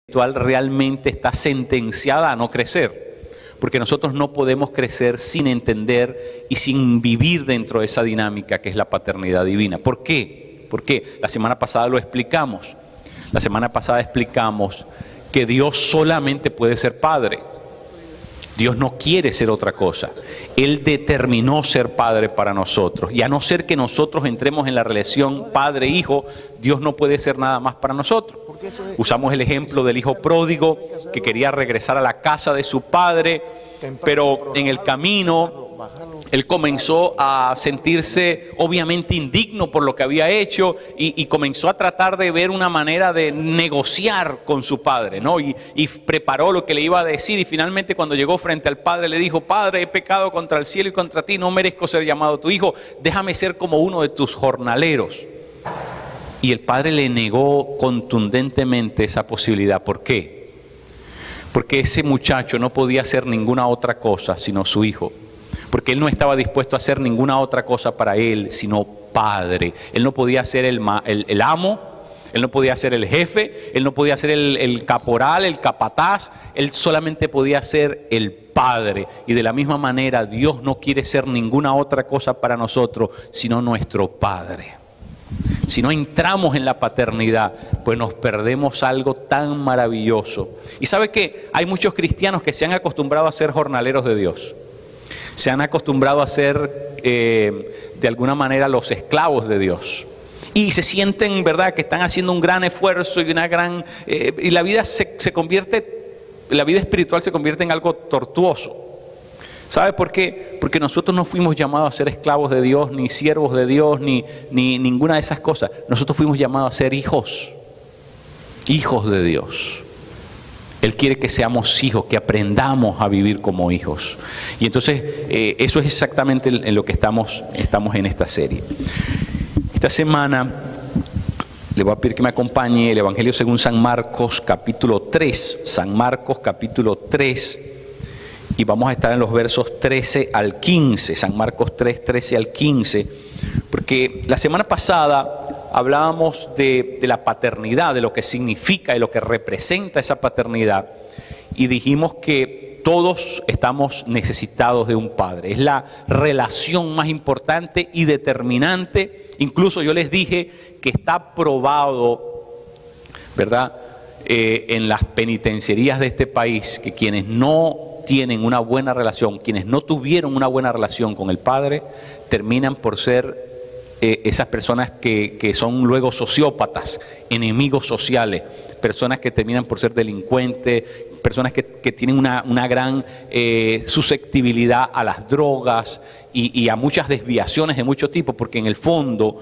espiritual realmente está sentenciada a no crecer, porque nosotros no podemos crecer sin entender y sin vivir dentro de esa dinámica que es la paternidad divina. ¿Por qué? Porque la semana pasada lo explicamos. La semana pasada explicamos que Dios solamente puede ser Padre. Dios no quiere ser otra cosa. Él determinó ser Padre para nosotros. Y a no ser que nosotros entremos en la relación Padre-Hijo, Dios no puede ser nada más para nosotros. Usamos el ejemplo del hijo pródigo que quería regresar a la casa de su padre, pero en el camino él comenzó a sentirse obviamente indigno por lo que había hecho y comenzó a tratar de ver una manera de negociar con su padre, ¿no? Y preparó lo que le iba a decir, y finalmente cuando llegó frente al padre le dijo: Padre, he pecado contra el cielo y contra ti, no merezco ser llamado tu hijo, déjame ser como uno de tus jornaleros. Y el padre le negó contundentemente esa posibilidad. ¿Por qué? Porque ese muchacho no podía hacer ninguna otra cosa sino su hijo. Porque él no estaba dispuesto a hacer ninguna otra cosa para él sino padre. Él no podía ser el amo, él no podía ser el jefe, él no podía ser el caporal, el capataz. Él solamente podía ser el padre. Y de la misma manera Dios no quiere ser ninguna otra cosa para nosotros sino nuestro padre. Si no entramos en la paternidad, pues nos perdemos algo tan maravilloso. Y sabe que hay muchos cristianos que se han acostumbrado a ser jornaleros de Dios. Se han acostumbrado a ser, de alguna manera, los esclavos de Dios. Y se sienten, ¿verdad?, que están haciendo un gran esfuerzo y y la vida la vida espiritual se convierte en algo tortuoso. ¿Sabe por qué? Porque nosotros no fuimos llamados a ser esclavos de Dios, ni siervos de Dios, ni ninguna de esas cosas. Nosotros fuimos llamados a ser hijos de Dios. Él quiere que seamos hijos, que aprendamos a vivir como hijos. Y entonces eso es exactamente en lo que estamos en esta serie. Esta semana le voy a pedir que me acompañe el Evangelio según San Marcos capítulo 3. San Marcos capítulo 3. Y vamos a estar en los versos 13 al 15, San Marcos 3, 13 al 15, porque la semana pasada hablábamos de la paternidad, de lo que significa y lo que representa esa paternidad, y dijimos que todos estamos necesitados de un padre. Es la relación más importante y determinante. Incluso yo les dije que está probado, ¿verdad?, en las penitenciarías de este país, que quienes no tienen una buena relación, quienes no tuvieron una buena relación con el padre, terminan por ser esas personas que son luego sociópatas, enemigos sociales, personas que terminan por ser delincuentes, personas que tienen una gran susceptibilidad a las drogas y a muchas desviaciones de mucho tipo, porque en el fondo,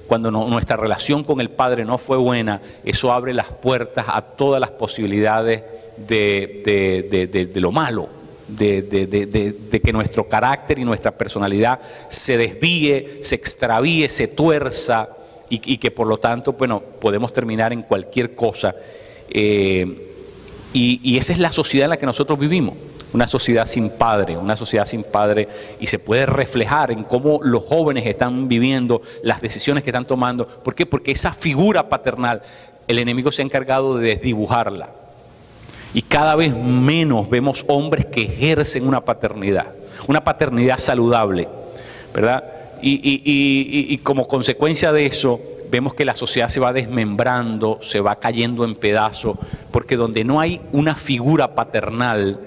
cuando nuestra relación con el Padre no fue buena, eso abre las puertas a todas las posibilidades de lo malo, de que nuestro carácter y nuestra personalidad se desvíe, se extravíe, se tuerza y que por lo tanto, bueno, podemos terminar en cualquier cosa. Y esa es la sociedad en la que nosotros vivimos. Una sociedad sin padre, y se puede reflejar en cómo los jóvenes están viviendo, las decisiones que están tomando. ¿Por qué? Porque esa figura paternal, el enemigo se ha encargado de desdibujarla. Y cada vez menos vemos hombres que ejercen una paternidad saludable, ¿verdad? Y como consecuencia de eso, vemos que la sociedad se va desmembrando, se va cayendo en pedazos, porque donde no hay una figura paternal,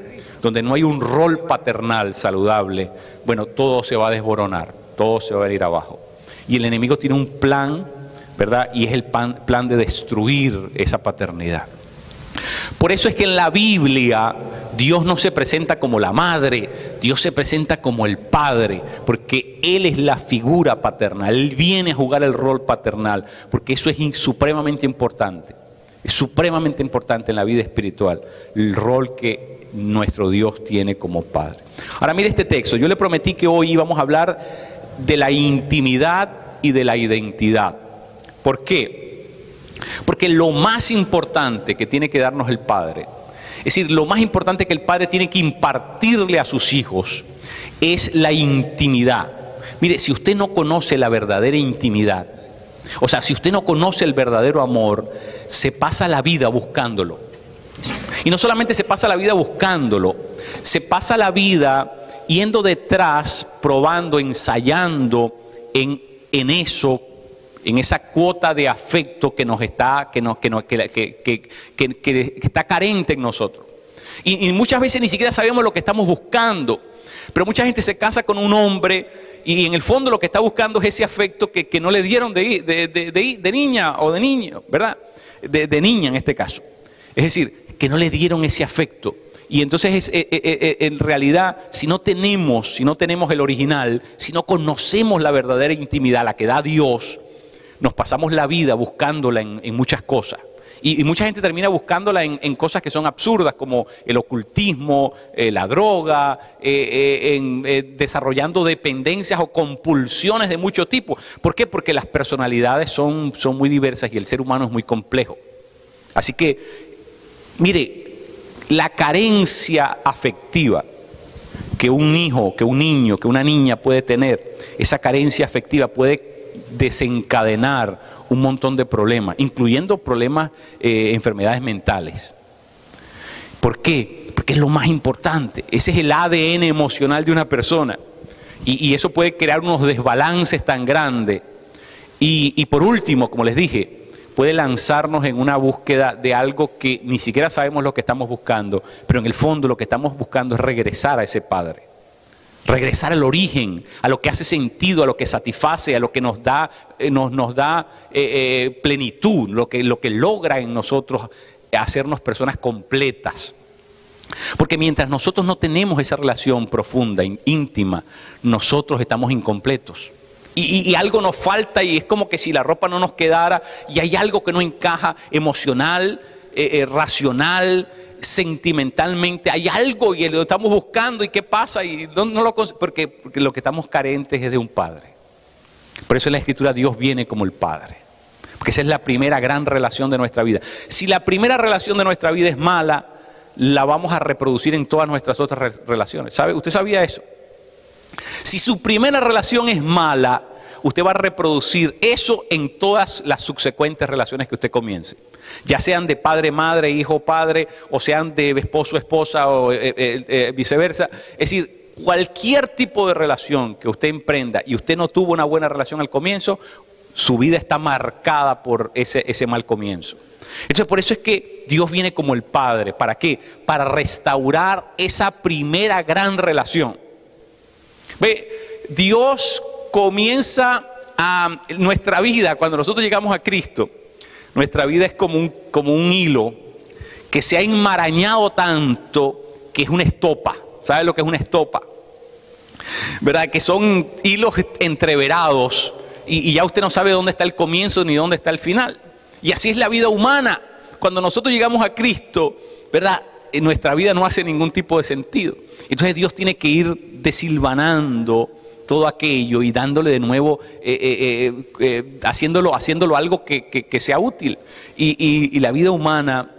donde no hay un rol paternal saludable, bueno, todo se va a desboronar, todo se va a venir abajo. Y el enemigo tiene un plan, ¿verdad? Y es el plan de destruir esa paternidad. Por eso es que en la Biblia Dios no se presenta como la madre, Dios se presenta como el padre, porque Él es la figura paternal, Él viene a jugar el rol paternal, porque eso es supremamente importante. Es supremamente importante en la vida espiritual, el rol que nuestro Dios tiene como Padre. Ahora mire este texto, yo le prometí que hoy íbamos a hablar de la intimidad y de la identidad. ¿Por qué? Porque lo más importante que tiene que darnos el Padre, es decir, lo más importante que el Padre tiene que impartirle a sus hijos es la intimidad. Mire, si usted no conoce la verdadera intimidad, o sea, si usted no conoce el verdadero amor, se pasa la vida buscándolo. Y no solamente se pasa la vida buscándolo, se pasa la vida yendo detrás, probando, ensayando en eso, en esa cuota de afecto que está carente en nosotros. Y muchas veces ni siquiera sabemos lo que estamos buscando. Pero mucha gente se casa con un hombre y en el fondo lo que está buscando es ese afecto que no le dieron de niña o de niño, ¿verdad? De niña en este caso. Es decir, que no le dieron ese afecto. Y entonces en realidad, si no tenemos el original, si no conocemos la verdadera intimidad, la que da Dios, nos pasamos la vida buscándola en muchas cosas. Y mucha gente termina buscándola en cosas que son absurdas, como el ocultismo, la droga, desarrollando dependencias o compulsiones de mucho tipo. ¿Por qué? Porque las personalidades son muy diversas y el ser humano es muy complejo. Así que, mire, la carencia afectiva que un hijo, que un niño, que una niña puede tener, esa carencia afectiva puede desencadenar un montón de problemas, incluyendo problemas, enfermedades mentales. ¿Por qué? Porque es lo más importante. Ese es el ADN emocional de una persona. Y eso puede crear unos desbalances tan grandes. Y por último, como les dije, puede lanzarnos en una búsqueda de algo que ni siquiera sabemos lo que estamos buscando, pero en el fondo lo que estamos buscando es regresar a ese Padre. Regresar al origen, a lo que hace sentido, a lo que satisface, a lo que nos da plenitud, lo que logra en nosotros hacernos personas completas. Porque mientras nosotros no tenemos esa relación profunda, íntima, nosotros estamos incompletos. Y algo nos falta y es como que si la ropa no nos quedara y hay algo que no encaja emocional, racional, sentimentalmente, hay algo y lo estamos buscando y qué pasa y porque lo que estamos carentes es de un Padre. Por eso en la Escritura Dios viene como el Padre, porque esa es la primera gran relación de nuestra vida. Si la primera relación de nuestra vida es mala, la vamos a reproducir en todas nuestras otras relaciones. ¿Sabe? ¿Usted sabía eso? Si su primera relación es mala, usted va a reproducir eso en todas las subsecuentes relaciones que usted comience. Ya sean de padre, madre, hijo, padre, o sean de esposo, esposa, o viceversa. Es decir, cualquier tipo de relación que usted emprenda y usted no tuvo una buena relación al comienzo, su vida está marcada por ese mal comienzo. Entonces, por eso es que Dios viene como el Padre. ¿Para qué? Para restaurar esa primera gran relación. Ve, Dios comienza a nuestra vida, cuando nosotros llegamos a Cristo, nuestra vida es como un hilo que se ha enmarañado tanto que es una estopa. ¿Sabe lo que es una estopa? ¿Verdad? Que son hilos entreverados y ya usted no sabe dónde está el comienzo ni dónde está el final. Y así es la vida humana. Cuando nosotros llegamos a Cristo, ¿verdad? En nuestra vida no hace ningún tipo de sentido. Entonces Dios tiene que ir desilvanando todo aquello y dándole de nuevo, haciéndolo algo que sea útil. Y la vida humana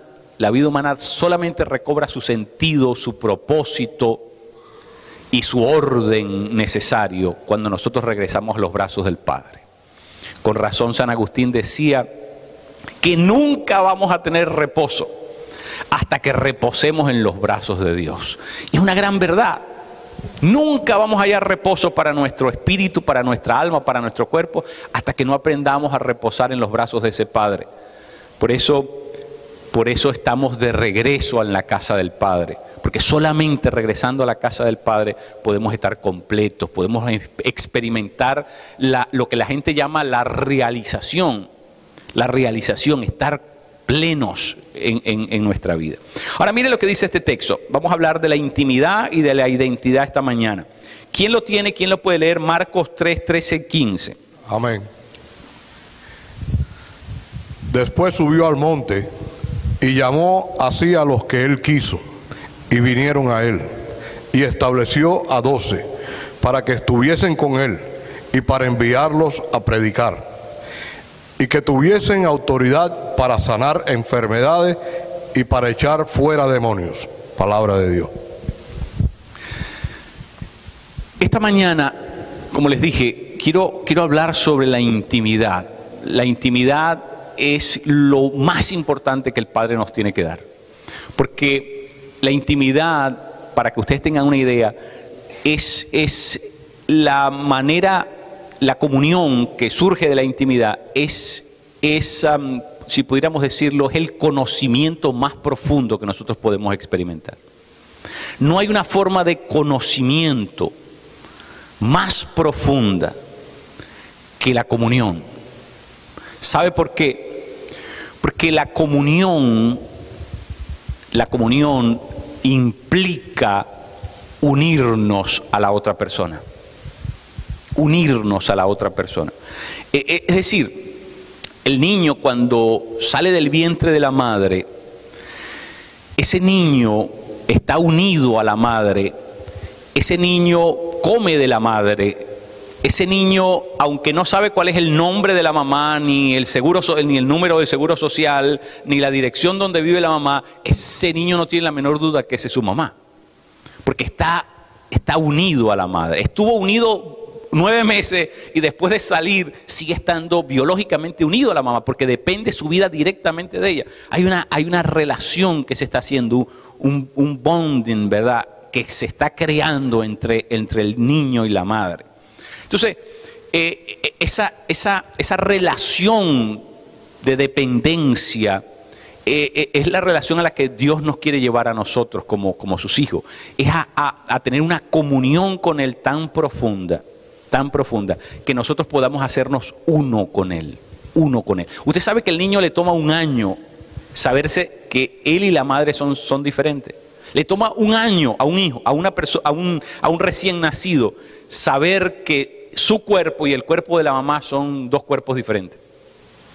solamente recobra su sentido, su propósito y su orden necesario cuando nosotros regresamos a los brazos del Padre. Con razón San Agustín decía que nunca vamos a tener reposo hasta que reposemos en los brazos de Dios. Y es una gran verdad. Nunca vamos a hallar reposo para nuestro espíritu, para nuestra alma, para nuestro cuerpo, hasta que no aprendamos a reposar en los brazos de ese Padre. Por eso estamos de regreso en la casa del Padre, porque solamente regresando a la casa del Padre podemos estar completos, podemos experimentar lo que la gente llama la realización, estar plenos en nuestra vida. Ahora mire lo que dice este texto. Vamos a hablar de la intimidad y de la identidad esta mañana. ¿Quién lo tiene? ¿Quién lo puede leer? Marcos 3, 13, 15. Amén. Después subió al monte y llamó así a los que él quiso, y vinieron a él, y estableció a 12 para que estuviesen con él y para enviarlos a predicar, y que tuviesen autoridad para sanar enfermedades y para echar fuera demonios. Palabra de Dios. Esta mañana, como les dije, quiero hablar sobre la intimidad. La intimidad es lo más importante que el Padre nos tiene que dar. Porque la intimidad, para que ustedes tengan una idea, es la manera, la comunión que surge de la intimidad, si pudiéramos decirlo, es el conocimiento más profundo que nosotros podemos experimentar. No hay una forma de conocimiento más profunda que la comunión. ¿Sabe por qué? Porque la comunión implica unirnos a la otra persona. Unirnos a la otra persona. Es decir, el niño cuando sale del vientre de la madre, ese niño está unido a la madre, ese niño come de la madre, ese niño, aunque no sabe cuál es el nombre de la mamá, ni el número de seguro social, ni la dirección donde vive la mamá, ese niño no tiene la menor duda que esa es su mamá, porque está unido a la madre. Estuvo unido 9 meses y después de salir sigue estando biológicamente unido a la mamá, porque depende su vida directamente de ella. Hay una relación que se está haciendo, un bonding, ¿verdad?, que se está creando entre el niño y la madre. Entonces, esa relación de dependencia es la relación a la que Dios nos quiere llevar a nosotros como sus hijos. Es a tener una comunión con Él tan profunda, que nosotros podamos hacernos uno con Él. Usted sabe que el niño le toma 1 año saberse que él y la madre son diferentes. Le toma 1 año a un hijo, a un recién nacido, saber que su cuerpo y el cuerpo de la mamá son 2 cuerpos diferentes.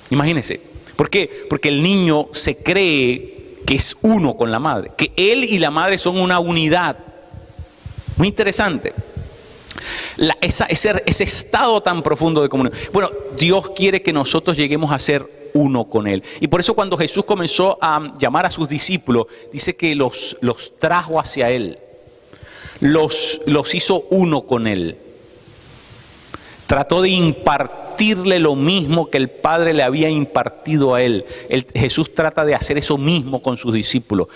Imagínense. ¿Por qué? Porque el niño se cree que es uno con la madre, que él y la madre son una unidad. Muy interesante. Ese estado tan profundo de comunión. Bueno, Dios quiere que nosotros lleguemos a ser uno con Él. Y por eso cuando Jesús comenzó a llamar a sus discípulos, dice que los trajo hacia Él. Los hizo uno con Él. Trató de impartirle lo mismo que el Padre le había impartido a Él. Jesús trata de hacer eso mismo con sus discípulos.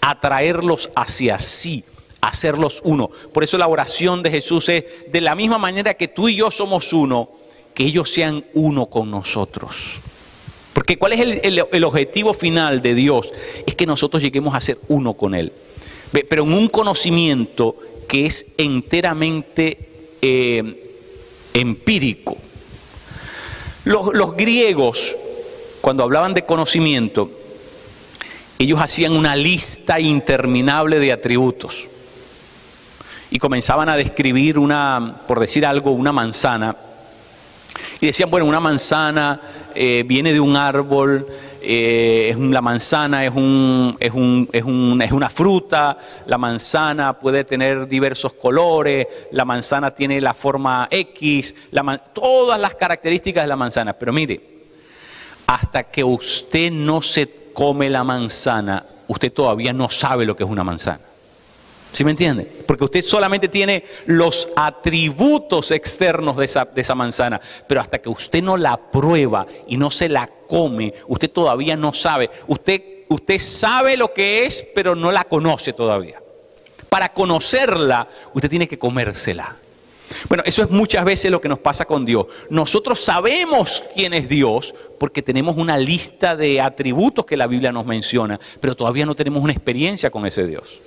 Atraerlos hacia sí. Hacerlos uno. Por eso la oración de Jesús es: de la misma manera que tú y yo somos uno, que ellos sean uno con nosotros. Porque ¿cuál es el objetivo final de Dios? Es que nosotros lleguemos a ser uno con Él. Pero en un conocimiento que es enteramente empírico. Los griegos, cuando hablaban de conocimiento, ellos hacían una lista interminable de atributos. Y comenzaban a describir por decir algo, una manzana. Y decían, bueno, una manzana viene de un árbol, la manzana es una fruta, la manzana puede tener diversos colores, la manzana tiene la forma X, todas las características de la manzana. Pero mire, hasta que usted no se come la manzana, usted todavía no sabe lo que es una manzana. ¿Sí me entiende? Porque usted solamente tiene los atributos externos de esa manzana, pero hasta que usted no la prueba y no se la come, usted todavía no sabe. Usted sabe lo que es, pero no la conoce todavía. Para conocerla, usted tiene que comérsela. Bueno, eso es muchas veces lo que nos pasa con Dios. Nosotros sabemos quién es Dios porque tenemos una lista de atributos que la Biblia nos menciona, pero todavía no tenemos una experiencia con ese Dios.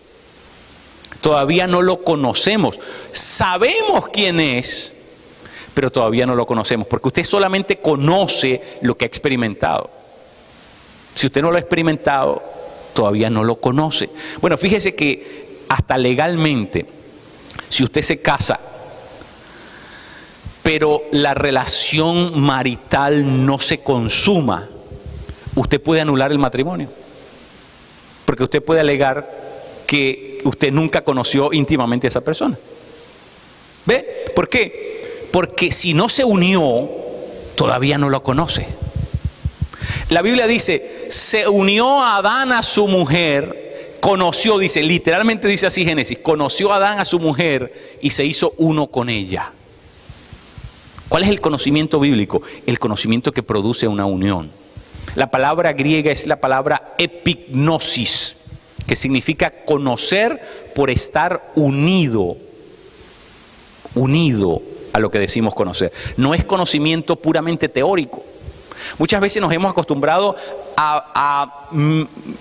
Todavía no lo conocemos. Sabemos quién es, pero todavía no lo conocemos, porque usted solamente conoce lo que ha experimentado. Si usted no lo ha experimentado, todavía no lo conoce. Bueno, fíjese que hasta legalmente, si usted se casa, pero la relación marital no se consuma, usted puede anular el matrimonio. Porque usted puede alegar que usted nunca conoció íntimamente a esa persona. ¿Ve? ¿Por qué? Porque si no se unió, todavía no lo conoce. La Biblia dice, se unió a Adán a su mujer, conoció, dice, literalmente dice así Génesis, conoció a Adán a su mujer y se hizo uno con ella. ¿Cuál es el conocimiento bíblico? El conocimiento que produce una unión. La palabra griega es la palabra epignosis, que significa conocer por estar unido a lo que decimos conocer. No es conocimiento puramente teórico. Muchas veces nos hemos acostumbrado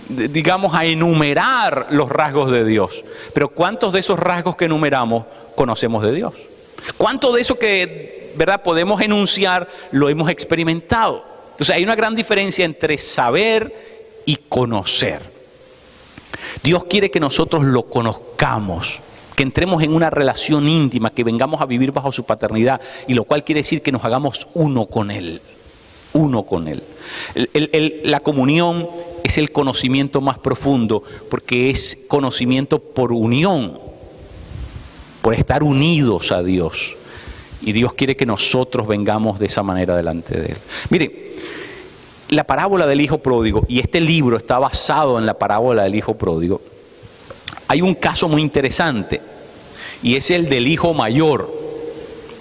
digamos, a enumerar los rasgos de Dios. Pero ¿cuántos de esos rasgos que enumeramos conocemos de Dios? ¿Cuánto de eso que, verdad, podemos enunciar lo hemos experimentado? Entonces hay una gran diferencia entre saber y conocer. Dios quiere que nosotros lo conozcamos, que entremos en una relación íntima, que vengamos a vivir bajo su paternidad, y lo cual quiere decir que nos hagamos uno con Él. Uno con Él. La comunión es el conocimiento más profundo, porque es conocimiento por unión, por estar unidos a Dios. Y Dios quiere que nosotros vengamos de esa manera delante de Él. Mire, la parábola del hijo pródigo, y este libro está basado en la parábola del hijo pródigo, hay un caso muy interesante, y es el del hijo mayor.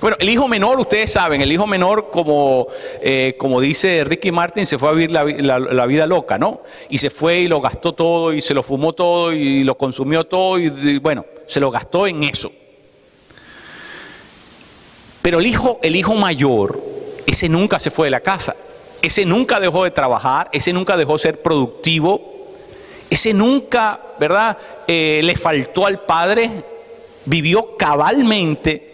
Bueno, el hijo menor, ustedes saben, el hijo menor, como dice Ricky Martin, se fue a vivir la vida loca, ¿no? Y se fue y lo gastó todo, y se lo fumó todo, y lo consumió todo, y bueno, se lo gastó en eso. Pero el hijo mayor, ese nunca se fue de la casa, ese nunca dejó de trabajar, ese nunca dejó de ser productivo, ese nunca, ¿verdad?, le faltó al padre, vivió cabalmente.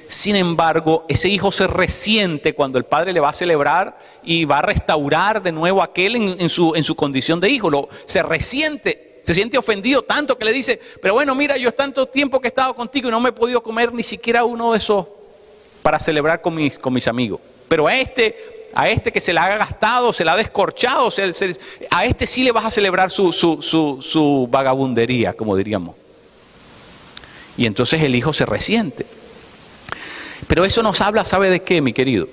Sin embargo, ese hijo se resiente cuando el padre le va a celebrar y va a restaurar de nuevo a aquel en su condición de hijo. Se resiente, se siente ofendido tanto que le dice, pero bueno, mira, yo tanto tiempo que he estado contigo y no me he podido comer ni siquiera uno de esos para celebrar con mis amigos. Pero a este que se la ha gastado, se la ha descorchado, a este sí le vas a celebrar su vagabundería, como diríamos. Y entonces el hijo se resiente. Pero eso nos habla, ¿sabe de qué, mi querido?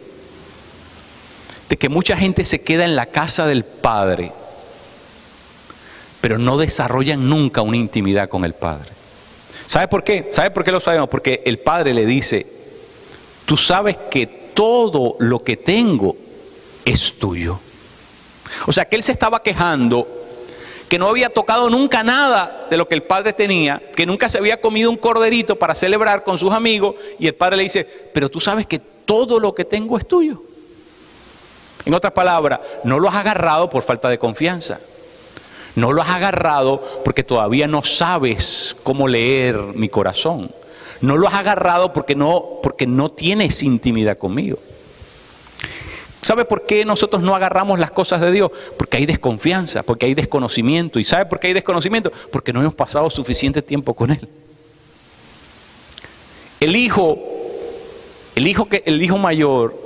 De que mucha gente se queda en la casa del Padre, pero no desarrollan nunca una intimidad con el Padre. ¿Sabe por qué? ¿Sabe por qué lo sabemos? Porque el Padre le dice, tú sabes que todo lo que tengo es tuyo. O sea, que él se estaba quejando que no había tocado nunca nada de lo que el padre tenía, que nunca se había comido un corderito para celebrar con sus amigos, y el padre le dice, pero tú sabes que todo lo que tengo es tuyo. En otras palabras, no lo has agarrado por falta de confianza, no lo has agarrado porque todavía no sabes cómo leer mi corazón, no lo has agarrado porque no tienes intimidad conmigo. ¿Sabe por qué nosotros no agarramos las cosas de Dios? Porque hay desconfianza, porque hay desconocimiento. ¿Y sabe por qué hay desconocimiento? Porque no hemos pasado suficiente tiempo con Él. El hijo mayor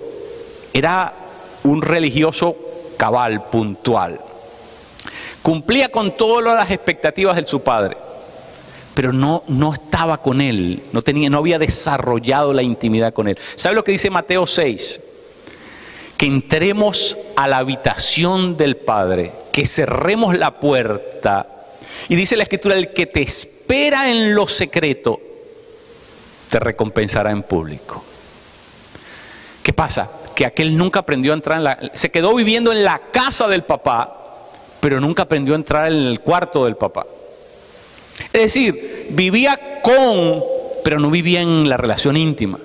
era un religioso cabal, puntual. Cumplía con todas las expectativas de su padre, pero no estaba con Él, no había desarrollado la intimidad con Él. ¿Sabe lo que dice Mateo 6? Que entremos a la habitación del Padre, que cerremos la puerta. Y dice la Escritura, el que te espera en lo secreto, te recompensará en público. ¿Qué pasa? Que aquel nunca aprendió a entrar se quedó viviendo en la casa del papá, pero nunca aprendió a entrar en el cuarto del papá. Es decir, vivía pero no vivía en la relación íntima.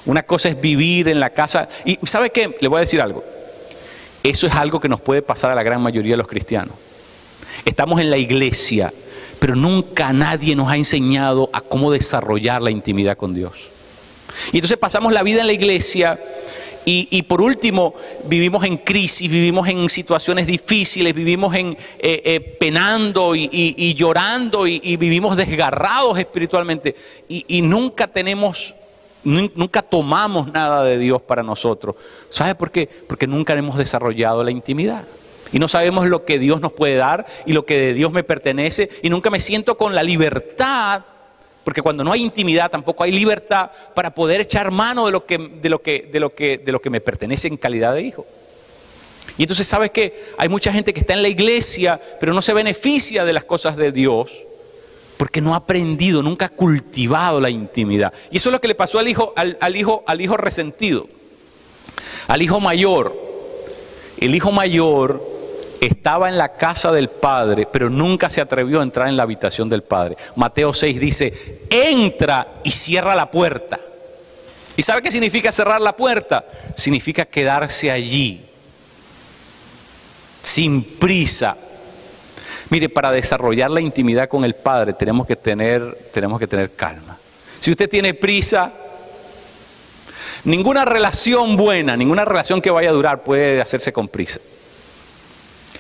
Una cosa es vivir en la casa. Y ¿sabe qué? Le voy a decir algo. Eso es algo que nos puede pasar a la gran mayoría de los cristianos. Estamos en la iglesia, pero nunca nadie nos ha enseñado a cómo desarrollar la intimidad con Dios. Y entonces pasamos la vida en la iglesia y por último vivimos en crisis, vivimos en situaciones difíciles, vivimos penando y llorando y vivimos desgarrados espiritualmente y nunca tomamos nada de Dios para nosotros. ¿Sabe por qué? Porque nunca hemos desarrollado la intimidad. Y no sabemos lo que Dios nos puede dar y lo que de Dios me pertenece. Y nunca me siento con la libertad, porque cuando no hay intimidad tampoco hay libertad para poder echar mano de lo que me pertenece en calidad de hijo. Y entonces, ¿sabes qué? Hay mucha gente que está en la iglesia, pero no se beneficia de las cosas de Dios, porque no ha aprendido, nunca ha cultivado la intimidad. Y eso es lo que le pasó al hijo resentido, al hijo mayor. El hijo mayor estaba en la casa del Padre, pero nunca se atrevió a entrar en la habitación del Padre. Mateo 6 dice, entra y cierra la puerta. ¿Y sabe qué significa cerrar la puerta? Significa quedarse allí, sin prisa. Mire, para desarrollar la intimidad con el Padre tenemos que tener calma. Si usted tiene prisa, ninguna relación buena, ninguna relación que vaya a durar puede hacerse con prisa.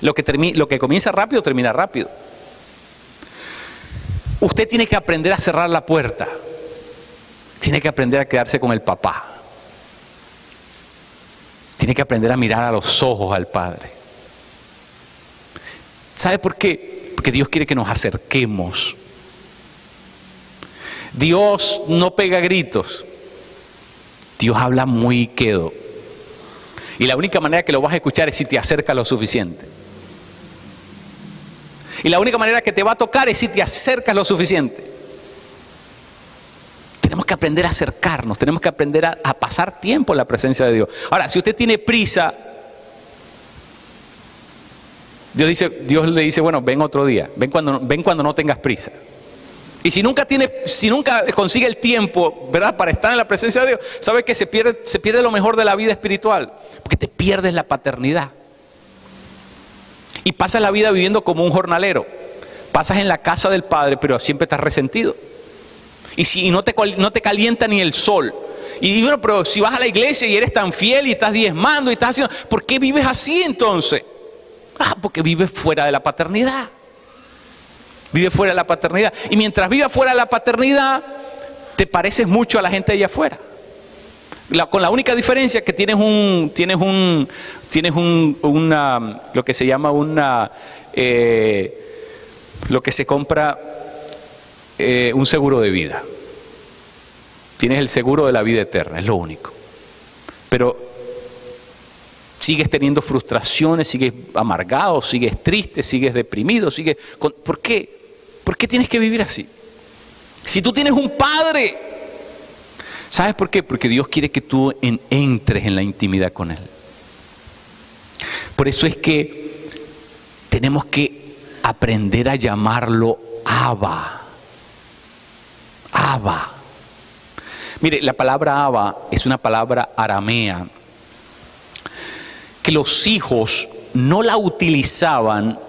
Lo que comienza rápido, termina rápido. Usted tiene que aprender a cerrar la puerta. Tiene que aprender a quedarse con el papá. Tiene que aprender a mirar a los ojos al Padre. ¿Sabe por qué? Porque Dios quiere que nos acerquemos. Dios no pega gritos. Dios habla muy quedo. Y la única manera que lo vas a escuchar es si te acercas lo suficiente. Y la única manera que te va a tocar es si te acercas lo suficiente. Tenemos que aprender a acercarnos, tenemos que aprender a pasar tiempo en la presencia de Dios. Ahora, si usted tiene prisa, Dios le dice, bueno, ven otro día, ven cuando no tengas prisa. Y si nunca consigue el tiempo, ¿verdad?, para estar en la presencia de Dios, ¿sabe que se pierde lo mejor de la vida espiritual? Porque te pierdes la paternidad. Y pasas la vida viviendo como un jornalero. Pasas en la casa del Padre, pero siempre estás resentido. Y no te calienta ni el sol. Y bueno, pero si vas a la iglesia y eres tan fiel y estás diezmando y estás haciendo, ¿por qué vives así entonces? Porque vives fuera de la paternidad. Vive fuera de la paternidad. Y mientras vivas fuera de la paternidad, te pareces mucho a la gente de allá afuera. Con la única diferencia que tienes lo que se llama lo que se compra, un seguro de vida. Tienes el seguro de la vida eterna, es lo único. Pero sigues teniendo frustraciones, sigues amargado, sigues triste, sigues deprimido, ¿por qué? ¿Por qué tienes que vivir así? Si tú tienes un padre, ¿sabes por qué? Porque Dios quiere que tú entres en la intimidad con Él. Por eso es que tenemos que aprender a llamarlo Abba. Abba. Mire, la palabra Abba es una palabra aramea que los hijos no la utilizaban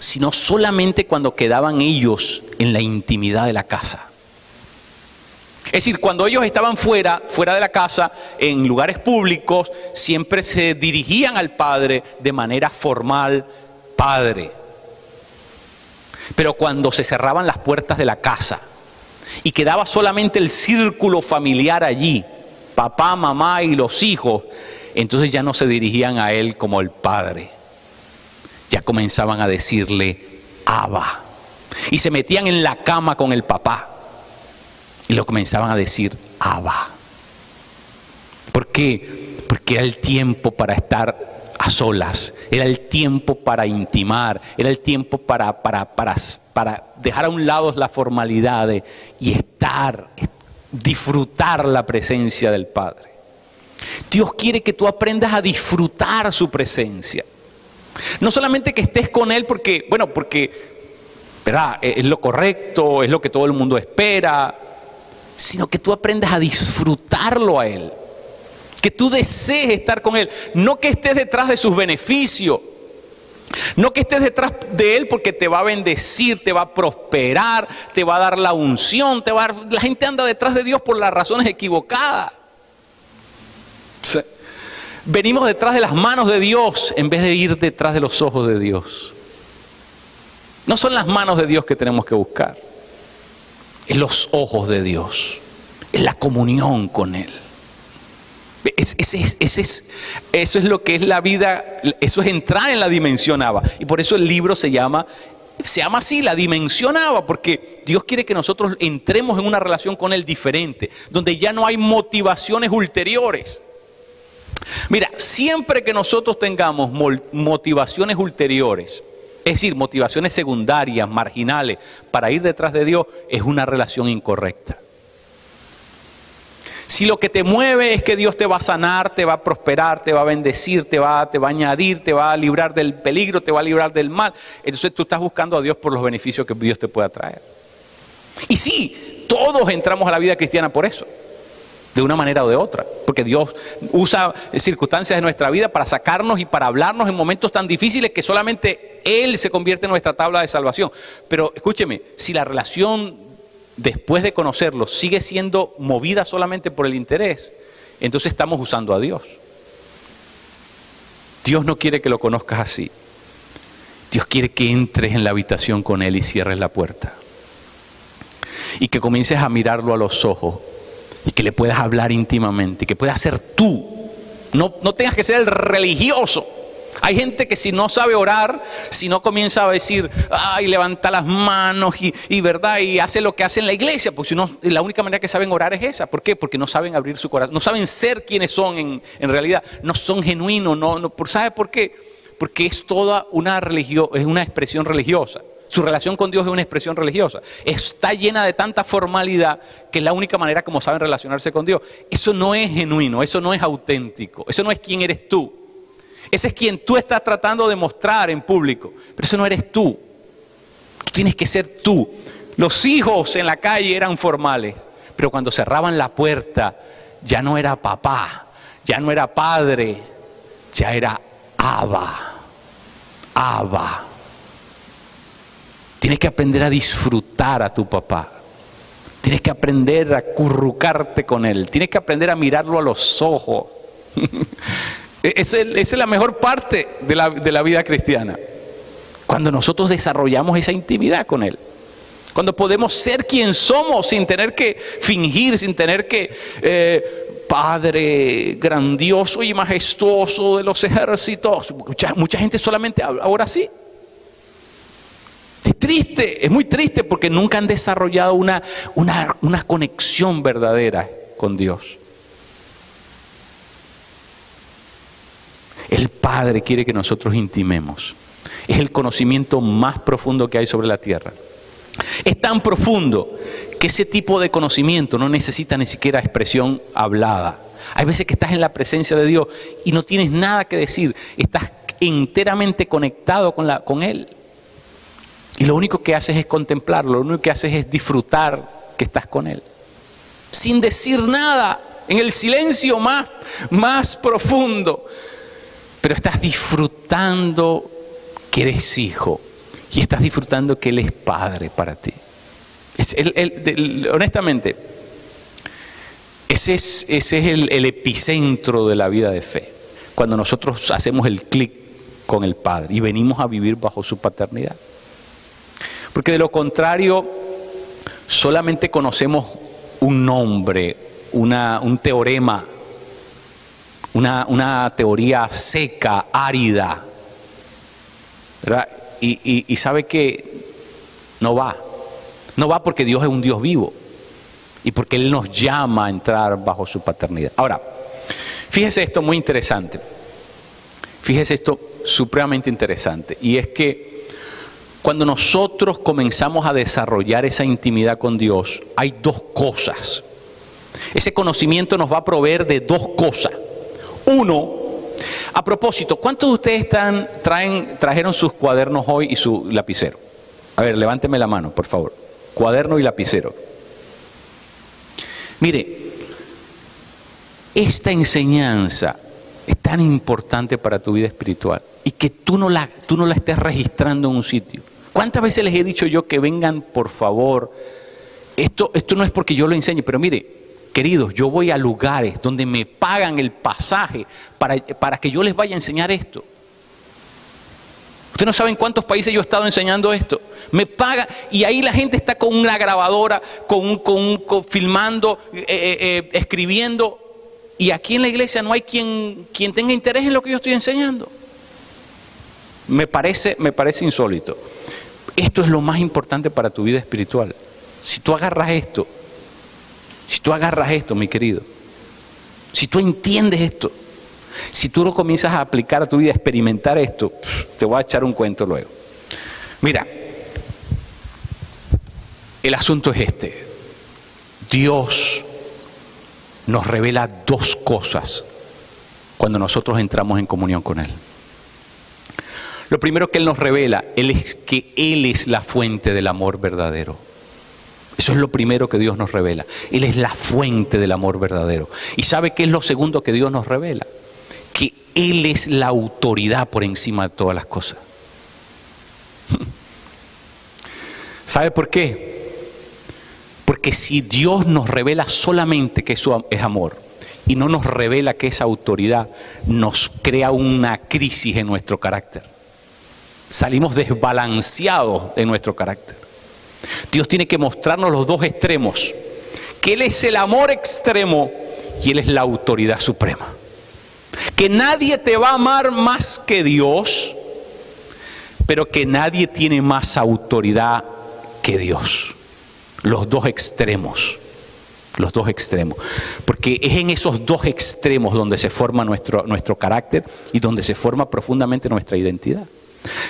sino solamente cuando quedaban ellos en la intimidad de la casa. Es decir, cuando ellos estaban fuera de la casa, en lugares públicos, siempre se dirigían al Padre de manera formal, Padre. Pero cuando se cerraban las puertas de la casa y quedaba solamente el círculo familiar allí, papá, mamá y los hijos, entonces ya no se dirigían a Él como el Padre. Ya comenzaban a decirle Abba. Y se metían en la cama con el papá y lo comenzaban a decir Abba. ¿Por qué? Porque era el tiempo para estar a solas, era el tiempo para intimar, era el tiempo para dejar a un lado la formalidad y disfrutar la presencia del Padre. Dios quiere que tú aprendas a disfrutar su presencia. No solamente que estés con Él porque, ¿verdad?, es lo correcto, es lo que todo el mundo espera, sino que tú aprendas a disfrutarlo a Él. Que tú desees estar con Él. No que estés detrás de sus beneficios. No que estés detrás de Él porque te va a bendecir, te va a prosperar, te va a dar la unción, la gente anda detrás de Dios por las razones equivocadas. Venimos detrás de las manos de Dios en vez de ir detrás de los ojos de Dios. No son las manos de Dios que tenemos que buscar. Es los ojos de Dios. Es la comunión con Él. Eso es lo que es la vida. Eso es entrar en la dimensión Abba. Y por eso el libro se llama así, la dimensión Abba, porque Dios quiere que nosotros entremos en una relación con Él diferente, donde ya no hay motivaciones ulteriores. Mira, siempre que nosotros tengamos motivaciones ulteriores, es decir, motivaciones secundarias, marginales, para ir detrás de Dios, es una relación incorrecta. Si lo que te mueve es que Dios te va a sanar, te va a prosperar, te va a bendecir, te va a añadir, te va a librar del peligro, te va a librar del mal, entonces tú estás buscando a Dios por los beneficios que Dios te pueda traer. Y sí, todos entramos a la vida cristiana por eso, de una manera o de otra, porque Dios usa circunstancias de nuestra vida para sacarnos y para hablarnos en momentos tan difíciles que solamente Él se convierte en nuestra tabla de salvación. Pero escúcheme, si la relación después de conocerlo sigue siendo movida solamente por el interés, entonces estamos usando a Dios. Dios no quiere que lo conozcas así. Dios quiere que entres en la habitación con Él y cierres la puerta. Y que comiences a mirarlo a los ojos. Y que le puedas hablar íntimamente, que puedas ser tú. No tengas que ser el religioso. Hay gente que si no sabe orar, si no comienza a decir, ay, levanta las manos y verdad, y hace lo que hace en la iglesia, porque si no, la única manera que saben orar es esa. ¿Por qué? Porque no saben abrir su corazón, no saben ser quienes son en realidad, no son genuinos, ¿sabe por qué? Porque es toda una religión, es una expresión religiosa. Su relación con Dios es una expresión religiosa. Está llena de tanta formalidad que es la única manera como saben relacionarse con Dios. Eso no es genuino, eso no es auténtico, eso no es quién eres tú. Ese es quien tú estás tratando de mostrar en público, pero eso no eres tú. Tú tienes que ser tú. Los hijos en la calle eran formales, pero cuando cerraban la puerta ya no era papá, ya no era padre, ya era Abba. Abba. Tienes que aprender a disfrutar a tu papá. Tienes que aprender a acurrucarte con él. Tienes que aprender a mirarlo a los ojos. Esa es la mejor parte de la vida cristiana. Cuando nosotros desarrollamos esa intimidad con él. Cuando podemos ser quien somos sin tener que fingir, sin tener que... Padre grandioso y majestuoso de los ejércitos. Mucha gente solamente ahora sí. Es triste, es muy triste porque nunca han desarrollado una conexión verdadera con Dios. El Padre quiere que nosotros intimemos. Es el conocimiento más profundo que hay sobre la tierra. Es tan profundo que ese tipo de conocimiento no necesita ni siquiera expresión hablada. Hay veces que estás en la presencia de Dios y no tienes nada que decir. Estás enteramente conectado con Él. Y lo único que haces es contemplarlo, lo único que haces es disfrutar que estás con Él. Sin decir nada, en el silencio más profundo. Pero estás disfrutando que eres hijo y estás disfrutando que Él es Padre para ti. Honestamente, ese es el epicentro de la vida de fe. Cuando nosotros hacemos el clic con el Padre y venimos a vivir bajo su paternidad. Porque de lo contrario, solamente conocemos un nombre, un teorema, una teoría seca, árida, ¿verdad? Y sabe que no va porque Dios es un Dios vivo y porque Él nos llama a entrar bajo su paternidad. Ahora, fíjese esto muy interesante, fíjese esto supremamente interesante, y es que cuando nosotros comenzamos a desarrollar esa intimidad con Dios, hay dos cosas. Ese conocimiento nos va a proveer de dos cosas. Uno, a propósito, ¿cuántos de ustedes trajeron sus cuadernos hoy y su lapicero? A ver, levánteme la mano, por favor. Cuaderno y lapicero. Mire, esta enseñanza es tan importante para tu vida espiritual y que tú no la estés registrando en un sitio. ¿Cuántas veces les he dicho yo que vengan, por favor? Esto no es porque yo lo enseñe, pero mire, queridos, yo voy a lugares donde me pagan el pasaje para que yo les vaya a enseñar esto. Ustedes no saben cuántos países yo he estado enseñando esto. Me pagan y ahí la gente está con una grabadora, filmando, escribiendo. Y aquí en la iglesia no hay quien tenga interés en lo que yo estoy enseñando. Me parece insólito. Esto es lo más importante para tu vida espiritual. Si tú agarras esto, mi querido, si tú entiendes esto, si tú lo comienzas a aplicar a tu vida, a experimentar esto, te voy a echar un cuento luego. Mira, el asunto es este. Dios nos revela dos cosas cuando nosotros entramos en comunión con Él. Lo primero que Él nos revela, es que Él es la fuente del amor verdadero. Eso es lo primero que Dios nos revela. Él es la fuente del amor verdadero. ¿Y sabe qué es lo segundo que Dios nos revela? Que Él es la autoridad por encima de todas las cosas. ¿Sabe por qué? Porque si Dios nos revela solamente que eso es amor y no nos revela que es autoridad, nos crea una crisis en nuestro carácter. Salimos desbalanceados en nuestro carácter. Dios tiene que mostrarnos los dos extremos, que Él es el amor extremo y Él es la autoridad suprema. Que nadie te va a amar más que Dios, pero que nadie tiene más autoridad que Dios. Los dos extremos. Los dos extremos. Porque es en esos dos extremos donde se forma nuestro carácter y donde se forma profundamente nuestra identidad.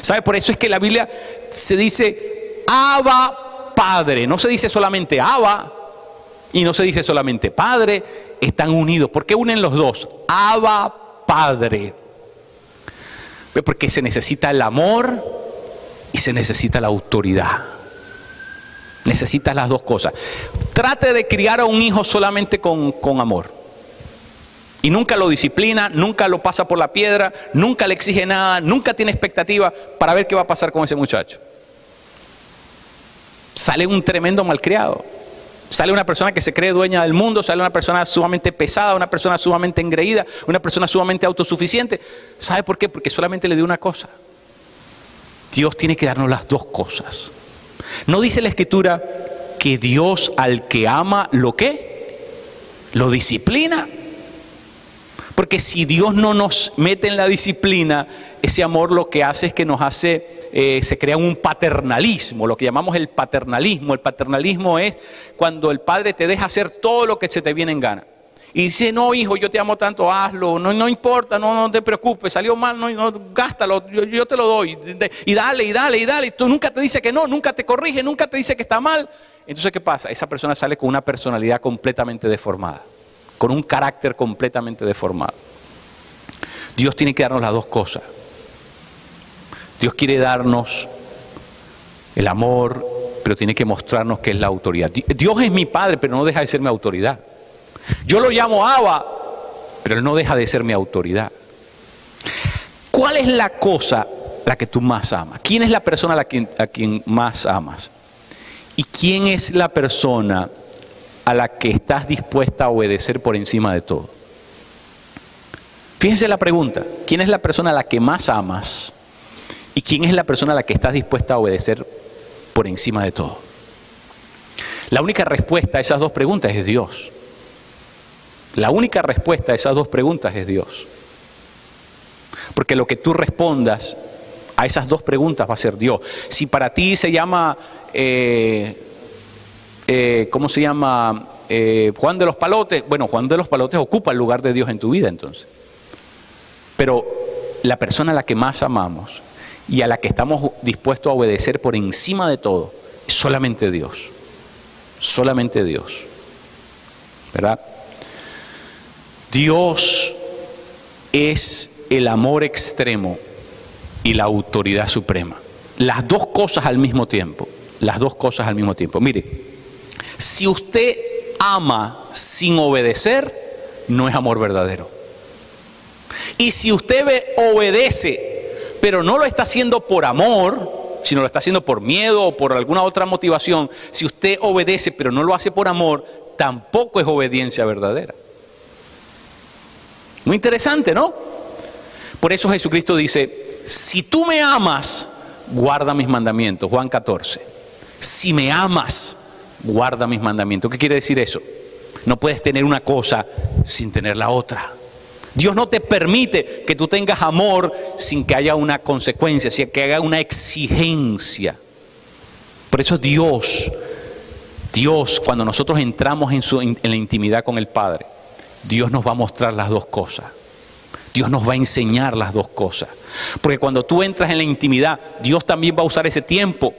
¿Sabe? Por eso es que la Biblia se dice Abba Padre. No se dice solamente Abba y no se dice solamente Padre. Están unidos. ¿Por qué unen los dos? Abba Padre. Porque se necesita el amor y se necesita la autoridad. Necesitas las dos cosas. Trate de criar a un hijo solamente con amor. Y nunca lo disciplina, nunca lo pasa por la piedra, nunca le exige nada, nunca tiene expectativa para ver qué va a pasar con ese muchacho. Sale un tremendo malcriado. Sale una persona que se cree dueña del mundo, sale una persona sumamente pesada, una persona sumamente engreída, una persona sumamente autosuficiente. ¿Sabe por qué? Porque solamente le dio una cosa. Dios tiene que darnos las dos cosas. ¿No dice la Escritura que Dios al que ama, ¿lo qué? Lo disciplina. Porque si Dios no nos mete en la disciplina, ese amor lo que hace es que nos hace, se crea un paternalismo, lo que llamamos el paternalismo. El paternalismo es cuando el padre te deja hacer todo lo que se te viene en gana. Y dice, no hijo, yo te amo tanto, hazlo, no importa, no te preocupes, salió mal, no gástalo, yo te lo doy. Y dale, y tú nunca te dice que no, nunca te corrige, nunca te dice que está mal. Entonces, ¿qué pasa? Esa persona sale con una personalidad completamente deformada, con un carácter completamente deformado. Dios tiene que darnos las dos cosas. Dios quiere darnos el amor, pero tiene que mostrarnos que es la autoridad. Dios es mi Padre, pero no deja de ser mi autoridad. Yo lo llamo Abba, pero Él no deja de ser mi autoridad. ¿Cuál es la cosa la que tú más amas? ¿Quién es la persona a quien más amas? ¿Y quién es la persona a la que estás dispuesta a obedecer por encima de todo? Fíjense la pregunta. ¿Quién es la persona a la que más amas? ¿Y quién es la persona a la que estás dispuesta a obedecer por encima de todo? La única respuesta a esas dos preguntas es Dios. La única respuesta a esas dos preguntas es Dios. Porque lo que tú respondas a esas dos preguntas va a ser Dios. Si para ti se llama, ¿cómo se llama? Juan de los Palotes. Bueno, Juan de los Palotes ocupa el lugar de Dios en tu vida entonces. Pero la persona a la que más amamos y a la que estamos dispuestos a obedecer por encima de todo es solamente Dios. Solamente Dios. ¿Verdad? Dios es el amor extremo y la autoridad suprema. Las dos cosas al mismo tiempo. Las dos cosas al mismo tiempo. Mire, si usted ama sin obedecer, no es amor verdadero. Y si usted obedece, pero no lo está haciendo por amor, sino lo está haciendo por miedo o por alguna otra motivación, si usted obedece pero no lo hace por amor, tampoco es obediencia verdadera. Muy interesante, ¿no? Por eso Jesucristo dice, si tú me amas, guarda mis mandamientos. Juan 14. Si me amas, guarda mis mandamientos. ¿Qué quiere decir eso? No puedes tener una cosa sin tener la otra. Dios no te permite que tú tengas amor sin que haya una consecuencia, sin que haya una exigencia. Por eso Dios, cuando nosotros entramos en la intimidad con el Padre, Dios nos va a mostrar las dos cosas. Dios nos va a enseñar las dos cosas. Porque cuando tú entras en la intimidad, Dios también va a usar ese tiempo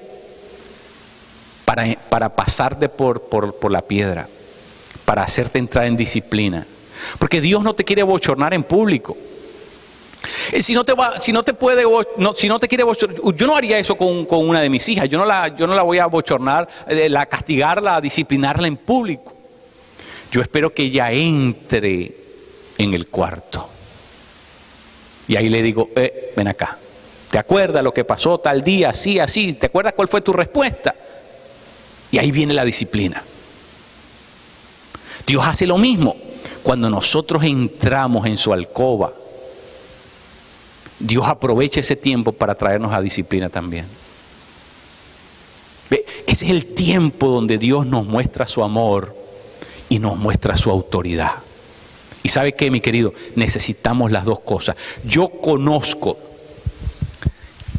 para pasarte por la piedra, para hacerte entrar en disciplina. Porque Dios no te quiere bochornar en público. Si no te quiere bochornar, yo no haría eso con una de mis hijas. Yo no la voy a bochornar, castigarla, disciplinarla en público. Yo espero que ella entre en el cuarto. Y ahí le digo, ven acá. ¿Te acuerdas lo que pasó tal día, así, así? ¿Te acuerdas cuál fue tu respuesta? Y ahí viene la disciplina. Dios hace lo mismo. Cuando nosotros entramos en su alcoba, Dios aprovecha ese tiempo para traernos a disciplina también. Ese es el tiempo donde Dios nos muestra su amor y nos muestra su autoridad. ¿Y sabe qué, mi querido? Necesitamos las dos cosas. Yo conozco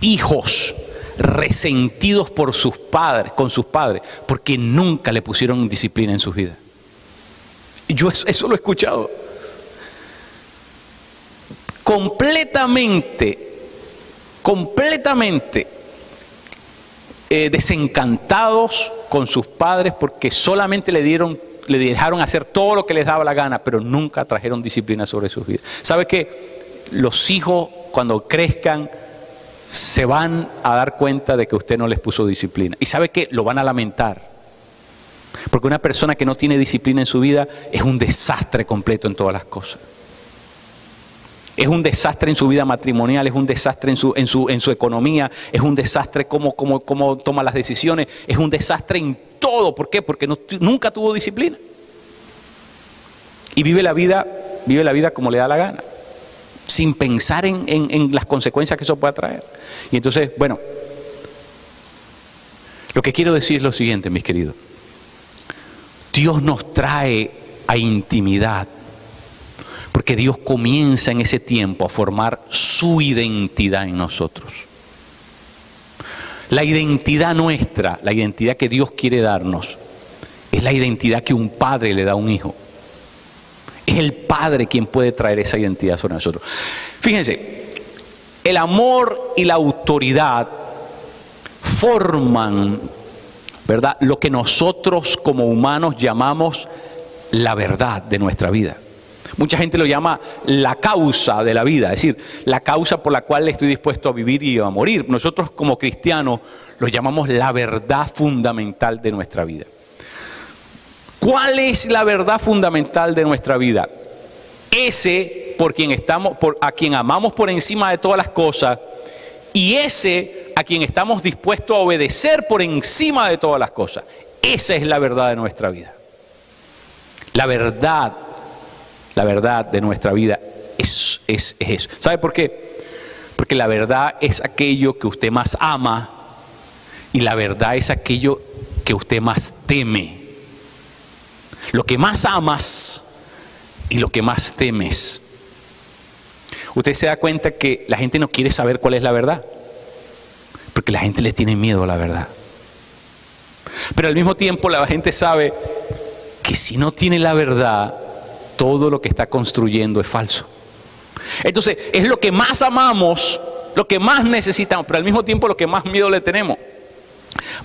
hijos resentidos por sus padres, con sus padres, porque nunca le pusieron disciplina en sus vidas. Yo eso lo he escuchado. Completamente desencantados con sus padres porque solamente le dejaron hacer todo lo que les daba la gana, pero nunca trajeron disciplina sobre sus vidas. ¿Sabe qué? Los hijos, cuando crezcan, se van a dar cuenta de que usted no les puso disciplina. ¿Y sabe qué? Lo van a lamentar. Porque una persona que no tiene disciplina en su vida es un desastre completo en todas las cosas. Es un desastre en su vida matrimonial, es un desastre en su economía, es un desastre cómo toma las decisiones, es un desastre en todo. ¿Por qué? Porque nunca tuvo disciplina. Y vive la vida como le da la gana, sin pensar en las consecuencias que eso pueda traer. Y entonces, bueno, lo que quiero decir es lo siguiente, mis queridos. Dios nos trae a intimidad, porque Dios comienza en ese tiempo a formar su identidad en nosotros. La identidad nuestra, la identidad que Dios quiere darnos, es la identidad que un padre le da a un hijo. Es el padre quien puede traer esa identidad sobre nosotros. Fíjense, el amor y la autoridad forman, ¿verdad?, lo que nosotros como humanos llamamos la verdad de nuestra vida. Mucha gente lo llama la causa de la vida, es decir, la causa por la cual estoy dispuesto a vivir y a morir. Nosotros como cristianos lo llamamos la verdad fundamental de nuestra vida. ¿Cuál es la verdad fundamental de nuestra vida? Ese a quien amamos por encima de todas las cosas, y ese a quien estamos dispuestos a obedecer por encima de todas las cosas. Esa es la verdad de nuestra vida. La verdad de nuestra vida es eso. ¿Sabe por qué? Porque la verdad es aquello que usted más ama y la verdad es aquello que usted más teme. Lo que más amas y lo que más temes. Usted se da cuenta que la gente no quiere saber cuál es la verdad, porque la gente le tiene miedo a la verdad. Pero al mismo tiempo la gente sabe que si no tiene la verdad, todo lo que está construyendo es falso. Entonces es lo que más amamos, lo que más necesitamos, pero al mismo tiempo lo que más miedo le tenemos.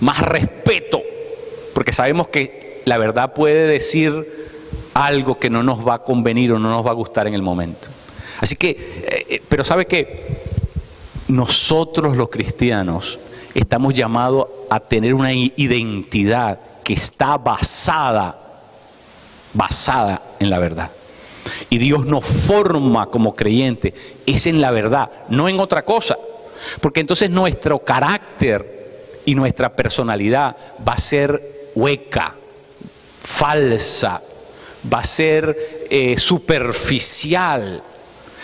Más respeto, porque sabemos que la verdad puede decir algo que no nos va a convenir o no nos va a gustar en el momento. Así que, pero ¿sabe qué? Nosotros los cristianos estamos llamados a tener una identidad que está basada en la verdad. Y Dios nos forma como creyente, es en la verdad, no en otra cosa. Porque entonces nuestro carácter y nuestra personalidad va a ser hueca, falsa, va a ser superficial.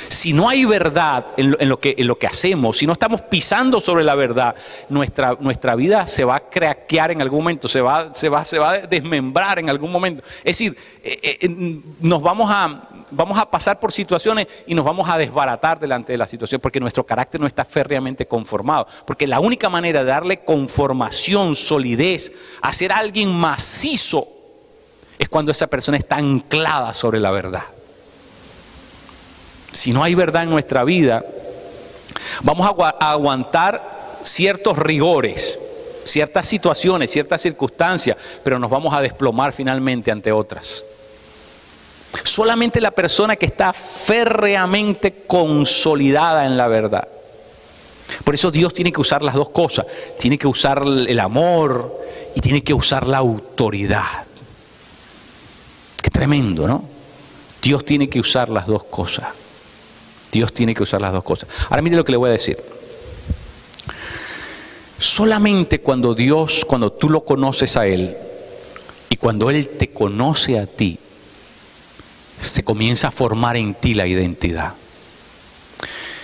Si no hay verdad en lo que hacemos, si no estamos pisando sobre la verdad, nuestra vida se va a craquear en algún momento, se va a desmembrar en algún momento. Es decir, vamos a pasar por situaciones y nos vamos a desbaratar delante de la situación porque nuestro carácter no está férreamente conformado. Porque la única manera de darle conformación, solidez, a ser alguien macizo, es cuando esa persona está anclada sobre la verdad. Si no hay verdad en nuestra vida, vamos a aguantar ciertos rigores, ciertas situaciones, ciertas circunstancias, pero nos vamos a desplomar finalmente ante otras. Solamente la persona que está férreamente consolidada en la verdad. Por eso Dios tiene que usar las dos cosas. Tiene que usar el amor y tiene que usar la autoridad. Qué tremendo, ¿no? Dios tiene que usar las dos cosas. Dios tiene que usar las dos cosas. Ahora mire lo que le voy a decir. Solamente cuando tú lo conoces a Él y cuando Él te conoce a ti, se comienza a formar en ti la identidad.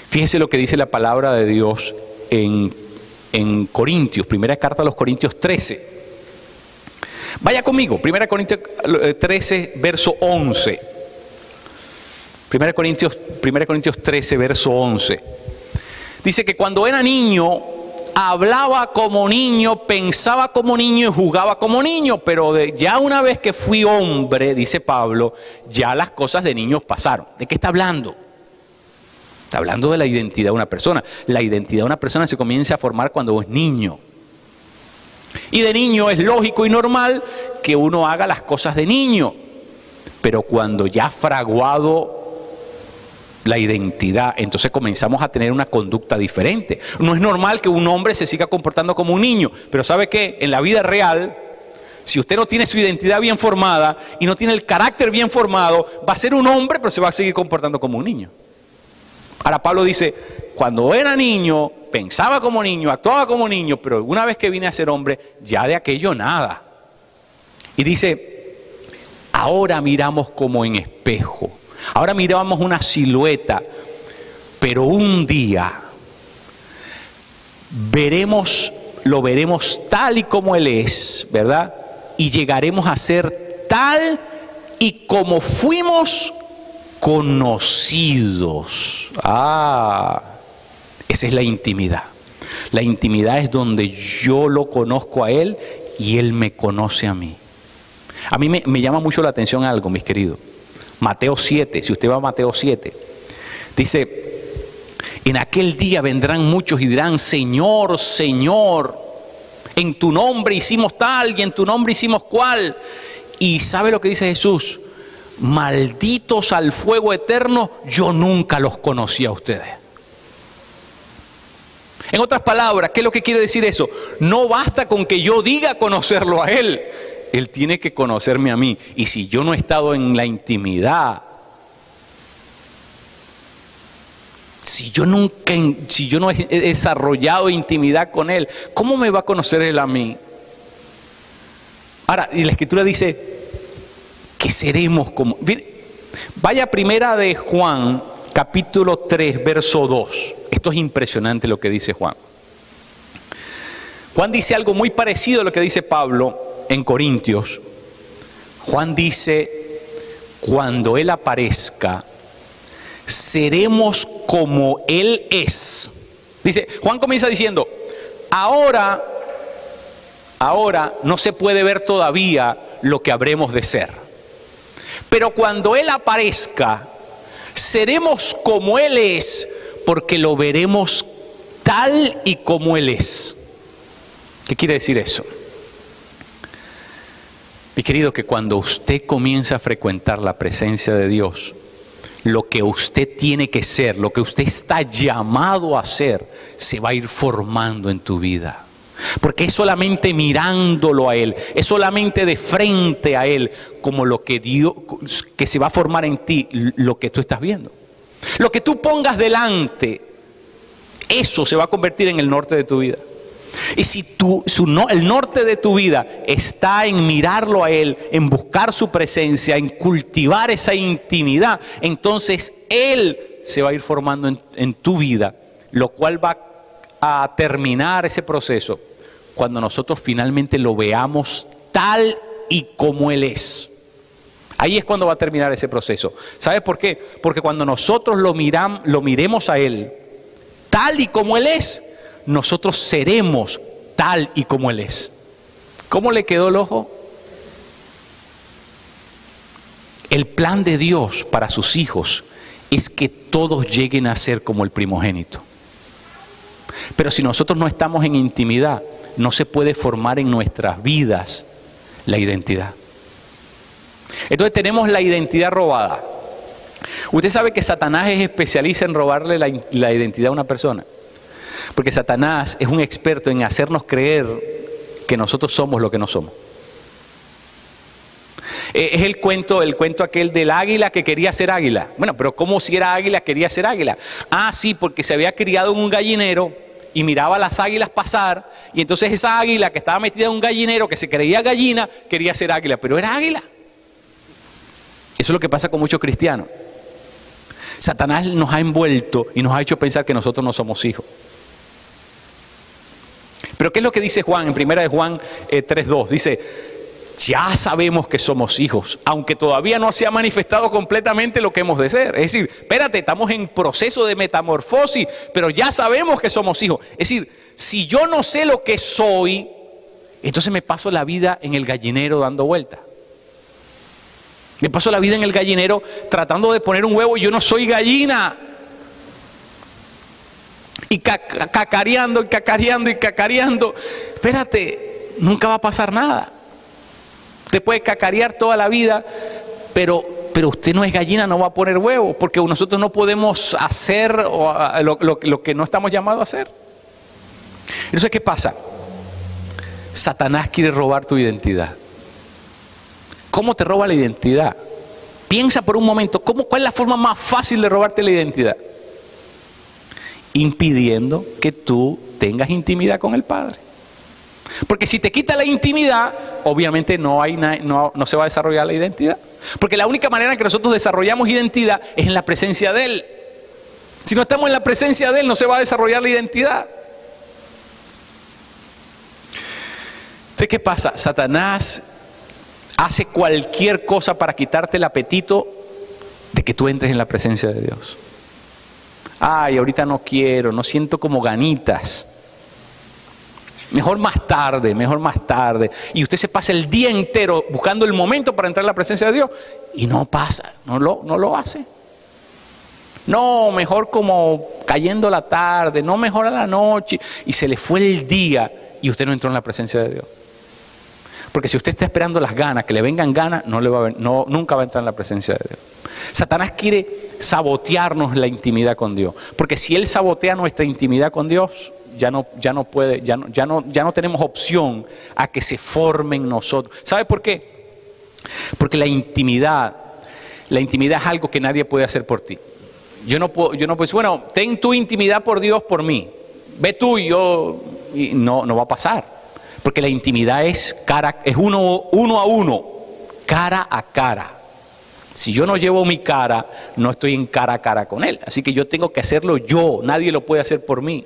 Fíjese lo que dice la palabra de Dios en Corintios, primera carta a los Corintios 13. Vaya conmigo, primera Corintios 13, verso 11. Primera Corintios 13, verso 11. Dice que cuando era niño, hablaba como niño, pensaba como niño y jugaba como niño, pero ya una vez que fui hombre, dice Pablo, ya las cosas de niños pasaron. ¿De qué está hablando? Está hablando de la identidad de una persona. La identidad de una persona se comienza a formar cuando es niño. Y de niño es lógico y normal que uno haga las cosas de niño. Pero cuando ya ha fraguado la identidad, entonces comenzamos a tener una conducta diferente. No es normal que un hombre se siga comportando como un niño, pero ¿sabe qué? En la vida real, si usted no tiene su identidad bien formada y no tiene el carácter bien formado, va a ser un hombre, pero se va a seguir comportando como un niño. Ahora Pablo dice, cuando era niño, pensaba como niño, actuaba como niño, pero una vez que vine a ser hombre, ya de aquello nada. Y dice, ahora miramos como en espejo. Ahora miramos una silueta, pero un día lo veremos tal y como Él es, ¿verdad? Y llegaremos a ser tal y como fuimos conocidos. Esa es la intimidad. La intimidad es donde yo lo conozco a Él y Él me conoce a mí. A mí me llama mucho la atención algo, mis queridos. Mateo 7, si usted va a Mateo 7, dice, en aquel día vendrán muchos y dirán, Señor, Señor, en tu nombre hicimos tal y en tu nombre hicimos cual. Y ¿sabe lo que dice Jesús? Malditos al fuego eterno, yo nunca los conocí a ustedes. En otras palabras, ¿qué es lo que quiere decir eso? No basta con que yo diga conocerlo a Él. Él tiene que conocerme a mí. Y si yo no he estado en la intimidad, si yo no he desarrollado intimidad con Él, ¿cómo me va a conocer Él a mí? Ahora, y la Escritura dice que seremos como... Vaya primera de Juan, capítulo 3, verso 2. Esto es impresionante lo que dice Juan. Juan dice algo muy parecido a lo que dice Pablo en Corintios. Juan dice, cuando Él aparezca, seremos como Él es. Dice, Juan comienza diciendo, ahora no se puede ver todavía lo que habremos de ser. Pero cuando Él aparezca, seremos como Él es, porque lo veremos tal y como Él es. ¿Qué quiere decir eso? Mi querido, que cuando usted comienza a frecuentar la presencia de Dios, lo que usted tiene que ser, lo que usted está llamado a ser, se va a ir formando en tu vida. Porque es solamente mirándolo a Él, es solamente de frente a Él, como lo que Dios, que se va a formar en ti, lo que tú estás viendo. Lo que tú pongas delante, eso se va a convertir en el norte de tu vida. Y si el norte de tu vida está en mirarlo a Él, en buscar su presencia, en cultivar esa intimidad, entonces Él se va a ir formando en tu vida, lo cual va a terminar ese proceso cuando nosotros finalmente lo veamos tal y como Él es. Ahí es cuando va a terminar ese proceso. ¿Sabes por qué? Porque cuando nosotros lo miremos a Él tal y como Él es, nosotros seremos tal y como Él es. ¿Cómo le quedó el ojo? El plan de Dios para sus hijos es que todos lleguen a ser como el primogénito. Pero si nosotros no estamos en intimidad, no se puede formar en nuestras vidas la identidad. Entonces tenemos la identidad robada. Usted sabe que Satanás es especialista en robarle la identidad a una persona. Porque Satanás es un experto en hacernos creer que nosotros somos lo que no somos. Es el cuento aquel del águila que quería ser águila. Bueno, pero ¿cómo si era águila quería ser águila? Ah, sí, porque se había criado en un gallinero y miraba a las águilas pasar, y entonces esa águila que estaba metida en un gallinero, que se creía gallina, quería ser águila, pero era águila. Eso es lo que pasa con muchos cristianos. Satanás nos ha envuelto y nos ha hecho pensar que nosotros no somos hijos. Pero ¿qué es lo que dice Juan en 1 de Juan 3:2? Dice, ya sabemos que somos hijos, aunque todavía no se ha manifestado completamente lo que hemos de ser. Es decir, espérate, estamos en proceso de metamorfosis, pero ya sabemos que somos hijos. Es decir, si yo no sé lo que soy, entonces me paso la vida en el gallinero dando vueltas. Me paso la vida en el gallinero tratando de poner un huevo y yo no soy gallina. Y cacareando, y cacareando, y cacareando. Espérate, nunca va a pasar nada. Usted puede cacarear toda la vida, pero usted no es gallina, no va a poner huevo, porque nosotros no podemos hacer lo que no estamos llamados a hacer. Entonces, ¿qué pasa? Satanás quiere robar tu identidad. ¿Cómo te roba la identidad? Piensa por un momento, ¿cuál es la forma más fácil de robarte la identidad? Impidiendo que tú tengas intimidad con el Padre. Porque si te quita la intimidad, obviamente no se va a desarrollar la identidad. Porque la única manera en que nosotros desarrollamos identidad es en la presencia de Él. Si no estamos en la presencia de Él, no se va a desarrollar la identidad. ¿Sé qué pasa? Satanás hace cualquier cosa para quitarte el apetito de que tú entres en la presencia de Dios. Ay, ahorita no quiero, no siento como ganitas. Mejor más tarde, mejor más tarde. Y usted se pasa el día entero buscando el momento para entrar en la presencia de Dios y no pasa, no lo hace. No, mejor como cayendo la tarde, no mejor a la noche. Y se le fue el día y usted no entró en la presencia de Dios. Porque si usted está esperando las ganas, que le vengan ganas, nunca va a entrar en la presencia de Dios. Satanás quiere sabotearnos la intimidad con Dios. Porque si él sabotea nuestra intimidad con Dios, ya no tenemos opción a que se forme en nosotros. ¿Sabe por qué? Porque la intimidad es algo que nadie puede hacer por ti. Yo no puedo decir, bueno, ten tu intimidad por Dios por mí. Ve tú y yo, y no va a pasar. Porque la intimidad es uno a uno, cara a cara. Si yo no llevo mi cara, no estoy en cara a cara con Él. Así que yo tengo que hacerlo yo, nadie lo puede hacer por mí.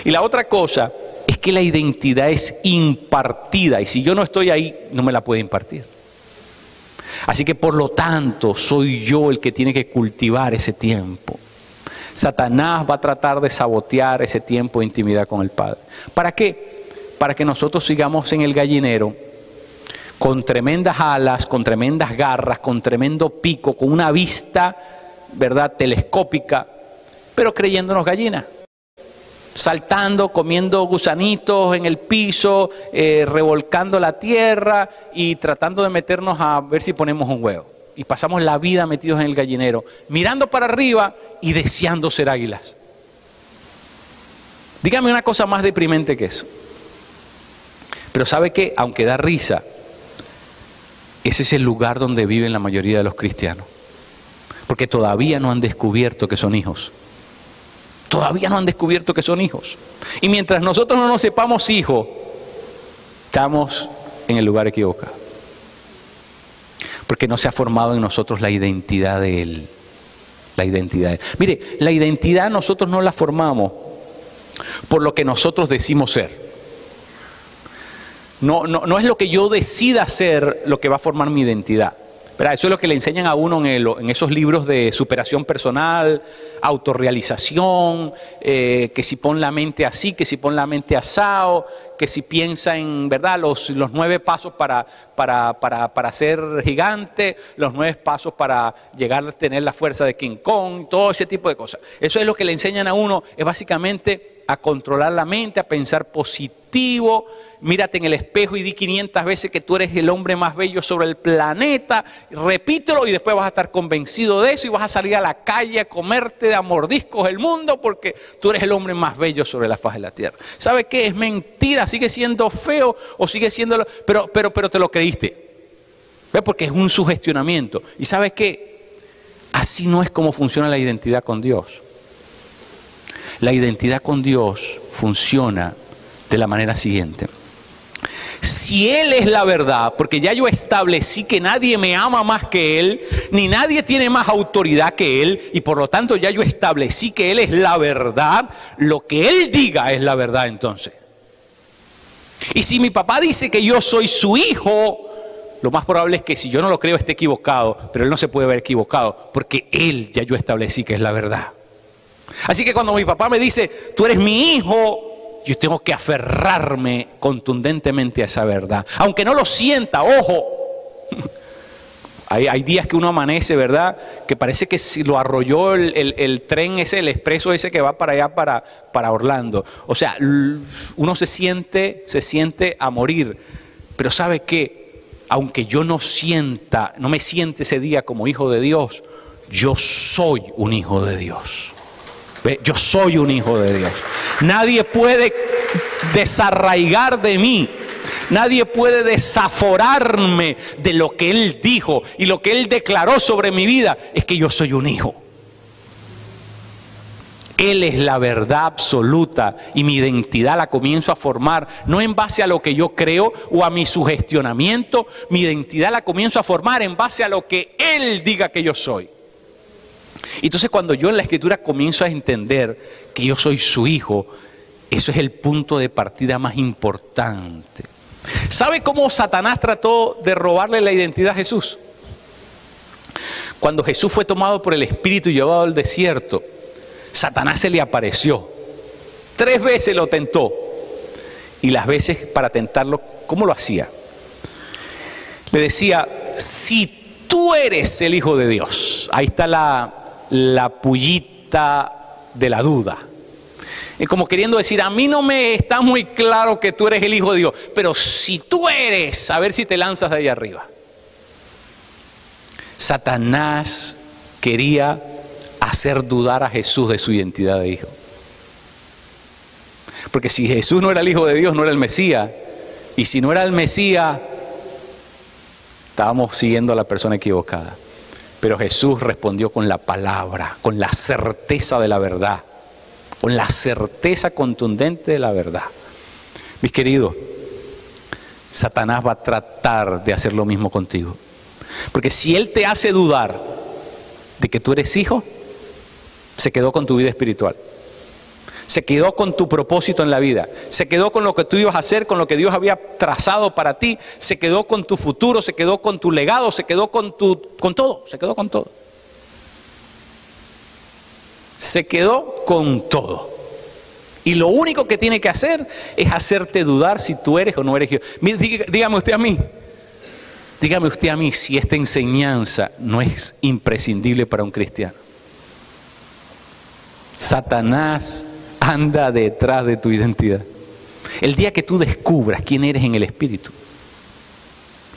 Y la otra cosa es que la identidad es impartida y si yo no estoy ahí, no me la puede impartir. Así que por lo tanto, soy yo el que tiene que cultivar ese tiempo. Satanás va a tratar de sabotear ese tiempo de intimidad con el Padre. ¿Para qué? Para que nosotros sigamos en el gallinero con tremendas alas, con tremendas garras, con tremendo pico, con una vista, ¿verdad?, telescópica, pero creyéndonos gallinas. Saltando, comiendo gusanitos en el piso, revolcando la tierra y tratando de meternos a ver si ponemos un huevo. Y pasamos la vida metidos en el gallinero, mirando para arriba y deseando ser águilas. Dígame una cosa más deprimente que eso. Pero ¿sabe qué? Aunque da risa, ese es el lugar donde viven la mayoría de los cristianos. Porque todavía no han descubierto que son hijos. Todavía no han descubierto que son hijos. Y mientras nosotros no nos sepamos hijos, estamos en el lugar equivocado. Porque no se ha formado en nosotros la identidad de Él. La identidad de Él. Mire, la identidad nosotros no la formamos por lo que nosotros decimos ser. No es lo que yo decida ser lo que va a formar mi identidad. ¿Verdad? Eso es lo que le enseñan a uno en esos libros de superación personal, autorrealización, que si pon la mente así, que si pon la mente asado, que si piensa en, ¿verdad?, los 9 pasos para ser gigante, los 9 pasos para llegar a tener la fuerza de King Kong, todo ese tipo de cosas. Eso es lo que le enseñan a uno, es básicamente a controlar la mente, a pensar positivo positivo. Mírate en el espejo y di 500 veces que tú eres el hombre más bello sobre el planeta. Repítelo y después vas a estar convencido de eso y vas a salir a la calle a comerte de a mordiscos el mundo porque tú eres el hombre más bello sobre la faz de la tierra. ¿Sabe qué? Es mentira, sigue siendo feo o sigue siendo... Pero te lo creíste. ¿Ves? Porque es un sugestionamiento. ¿Y sabes qué? Así no es como funciona la identidad con Dios. La identidad con Dios funciona de la manera siguiente. Si Él es la verdad, porque ya yo establecí que nadie me ama más que Él, ni nadie tiene más autoridad que Él, y por lo tanto ya yo establecí que Él es la verdad, lo que Él diga es la verdad entonces. Y si mi papá dice que yo soy su hijo, lo más probable es que si yo no lo creo esté equivocado, pero Él no se puede ver equivocado, porque Él ya yo establecí que es la verdad. Así que cuando mi papá me dice, tú eres mi hijo, yo tengo que aferrarme contundentemente a esa verdad. Aunque no lo sienta, ojo. Hay días que uno amanece, ¿verdad? Que parece que si lo arrolló el tren ese, el expreso ese que va para allá, para Orlando. O sea, uno se siente a morir. Pero ¿sabe qué? Aunque yo no me siente ese día como hijo de Dios, yo soy un hijo de Dios. Yo soy un hijo de Dios. Nadie puede desarraigar de mí. Nadie puede desaforarme de lo que Él dijo y lo que Él declaró sobre mi vida. Es que yo soy un hijo. Él es la verdad absoluta y mi identidad la comienzo a formar no en base a lo que yo creo o a mi sugestionamiento. Mi identidad la comienzo a formar en base a lo que Él diga que yo soy. Entonces cuando yo en la Escritura comienzo a entender que yo soy su hijo, eso es el punto de partida más importante. ¿Sabe cómo Satanás trató de robarle la identidad a Jesús? Cuando Jesús fue tomado por el Espíritu y llevado al desierto, Satanás se le apareció. 3 veces lo tentó. Y las veces para tentarlo, ¿cómo lo hacía? Le decía, si tú eres el Hijo de Dios. Ahí está la pullita de la duda. Es como queriendo decir, a mí no me está muy claro que tú eres el Hijo de Dios, pero si tú eres, a ver si te lanzas de ahí arriba. Satanás quería hacer dudar a Jesús de su identidad de hijo. Porque si Jesús no era el Hijo de Dios, no era el Mesías. Y si no era el Mesías, estábamos siguiendo a la persona equivocada. Pero Jesús respondió con la palabra, con la certeza de la verdad, con la certeza contundente de la verdad. Mis queridos, Satanás va a tratar de hacer lo mismo contigo. Porque si él te hace dudar de que tú eres hijo, se quedó con tu vida espiritual. Se quedó con tu propósito en la vida. Se quedó con lo que tú ibas a hacer, con lo que Dios había trazado para ti. Se quedó con tu futuro, se quedó con tu legado, se quedó con todo. Se quedó con todo. Se quedó con todo. Y lo único que tiene que hacer es hacerte dudar si tú eres o no eres hijo. Dígame usted a mí si esta enseñanza no es imprescindible para un cristiano. Satanás anda detrás de tu identidad. El día que tú descubras quién eres en el Espíritu,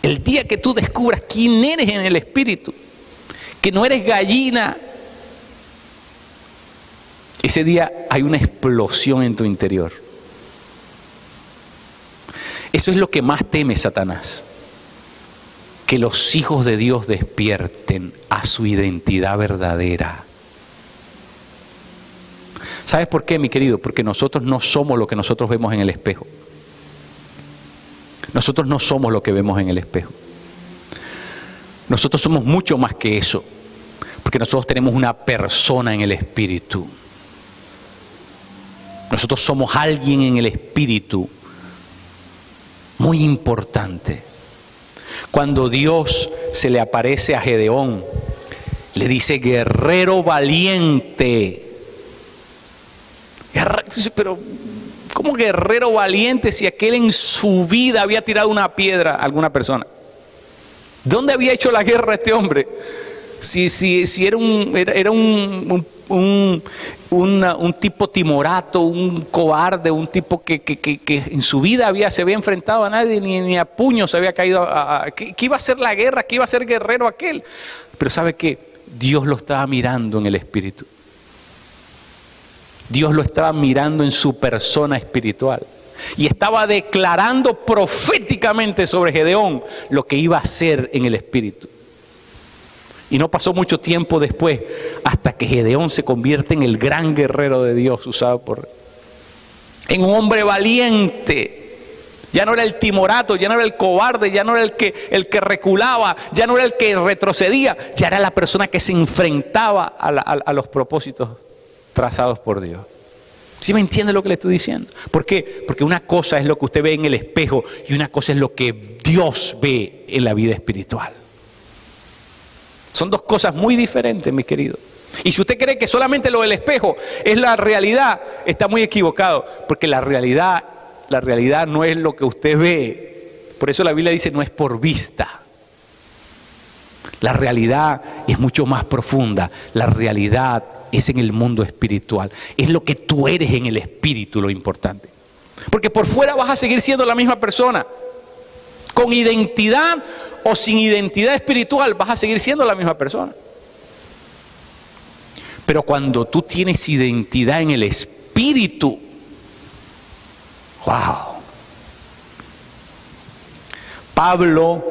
el día que tú descubras quién eres en el Espíritu, que no eres gallina, ese día hay una explosión en tu interior. Eso es lo que más teme Satanás, que los hijos de Dios despierten a su identidad verdadera. ¿Sabes por qué, mi querido? Porque nosotros no somos lo que nosotros vemos en el espejo. Nosotros no somos lo que vemos en el espejo. Nosotros somos mucho más que eso, porque nosotros tenemos una persona en el Espíritu. Nosotros somos alguien en el Espíritu muy importante. Cuando Dios se le aparece a Gedeón, le dice, guerrero valiente. Pero, ¿cómo guerrero valiente si aquel en su vida había tirado una piedra a alguna persona? ¿Dónde había hecho la guerra este hombre? Si era un un tipo timorato, un cobarde, un tipo que en su vida se había enfrentado a nadie, ni a puños se había caído, que iba a hacer la guerra, que iba a ser guerrero aquel. Pero ¿sabe qué? Dios lo estaba mirando en el espíritu. Dios lo estaba mirando en su persona espiritual. Y estaba declarando proféticamente sobre Gedeón lo que iba a hacer en el espíritu. Y no pasó mucho tiempo después hasta que Gedeón se convierte en el gran guerrero de Dios usado por él. En un hombre valiente. Ya no era el timorato, ya no era el cobarde, ya no era el que reculaba, ya no era el que retrocedía, ya era la persona que se enfrentaba a los propósitos trazados por Dios. ¿Sí me entiende lo que le estoy diciendo? ¿Por qué? Porque una cosa es lo que usted ve en el espejo y una cosa es lo que Dios ve en la vida espiritual. Son dos cosas muy diferentes, mis queridos. Y si usted cree que solamente lo del espejo es la realidad, está muy equivocado, porque la realidad no es lo que usted ve. Por eso la Biblia dice no es por vista. La realidad es mucho más profunda. La realidad es en el mundo espiritual. Es lo que tú eres en el espíritu lo importante. Porque por fuera vas a seguir siendo la misma persona. Con identidad o sin identidad espiritual vas a seguir siendo la misma persona. Pero cuando tú tienes identidad en el espíritu, wow. Pablo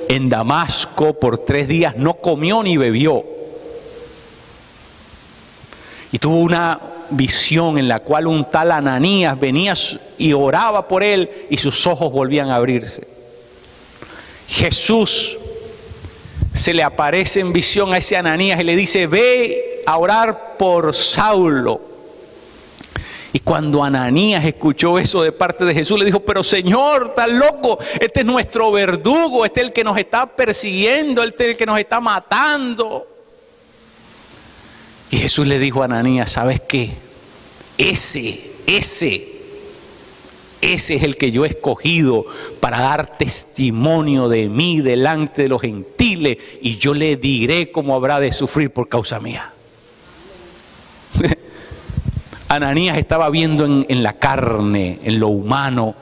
en Damasco por 3 días no comió ni bebió. Y tuvo una visión en la cual un tal Ananías venía y oraba por él y sus ojos volvían a abrirse. Jesús se le aparece en visión a ese Ananías y le dice, ve a orar por Saulo. Y cuando Ananías escuchó eso de parte de Jesús, le dijo, pero Señor, estás loco, este es nuestro verdugo, este es el que nos está persiguiendo, este es el que nos está matando. Y Jesús le dijo a Ananías, ¿sabes qué? Ese es el que yo he escogido para dar testimonio de mí delante de los gentiles, y yo le diré cómo habrá de sufrir por causa mía. Ananías estaba viendo en la carne, en lo humano,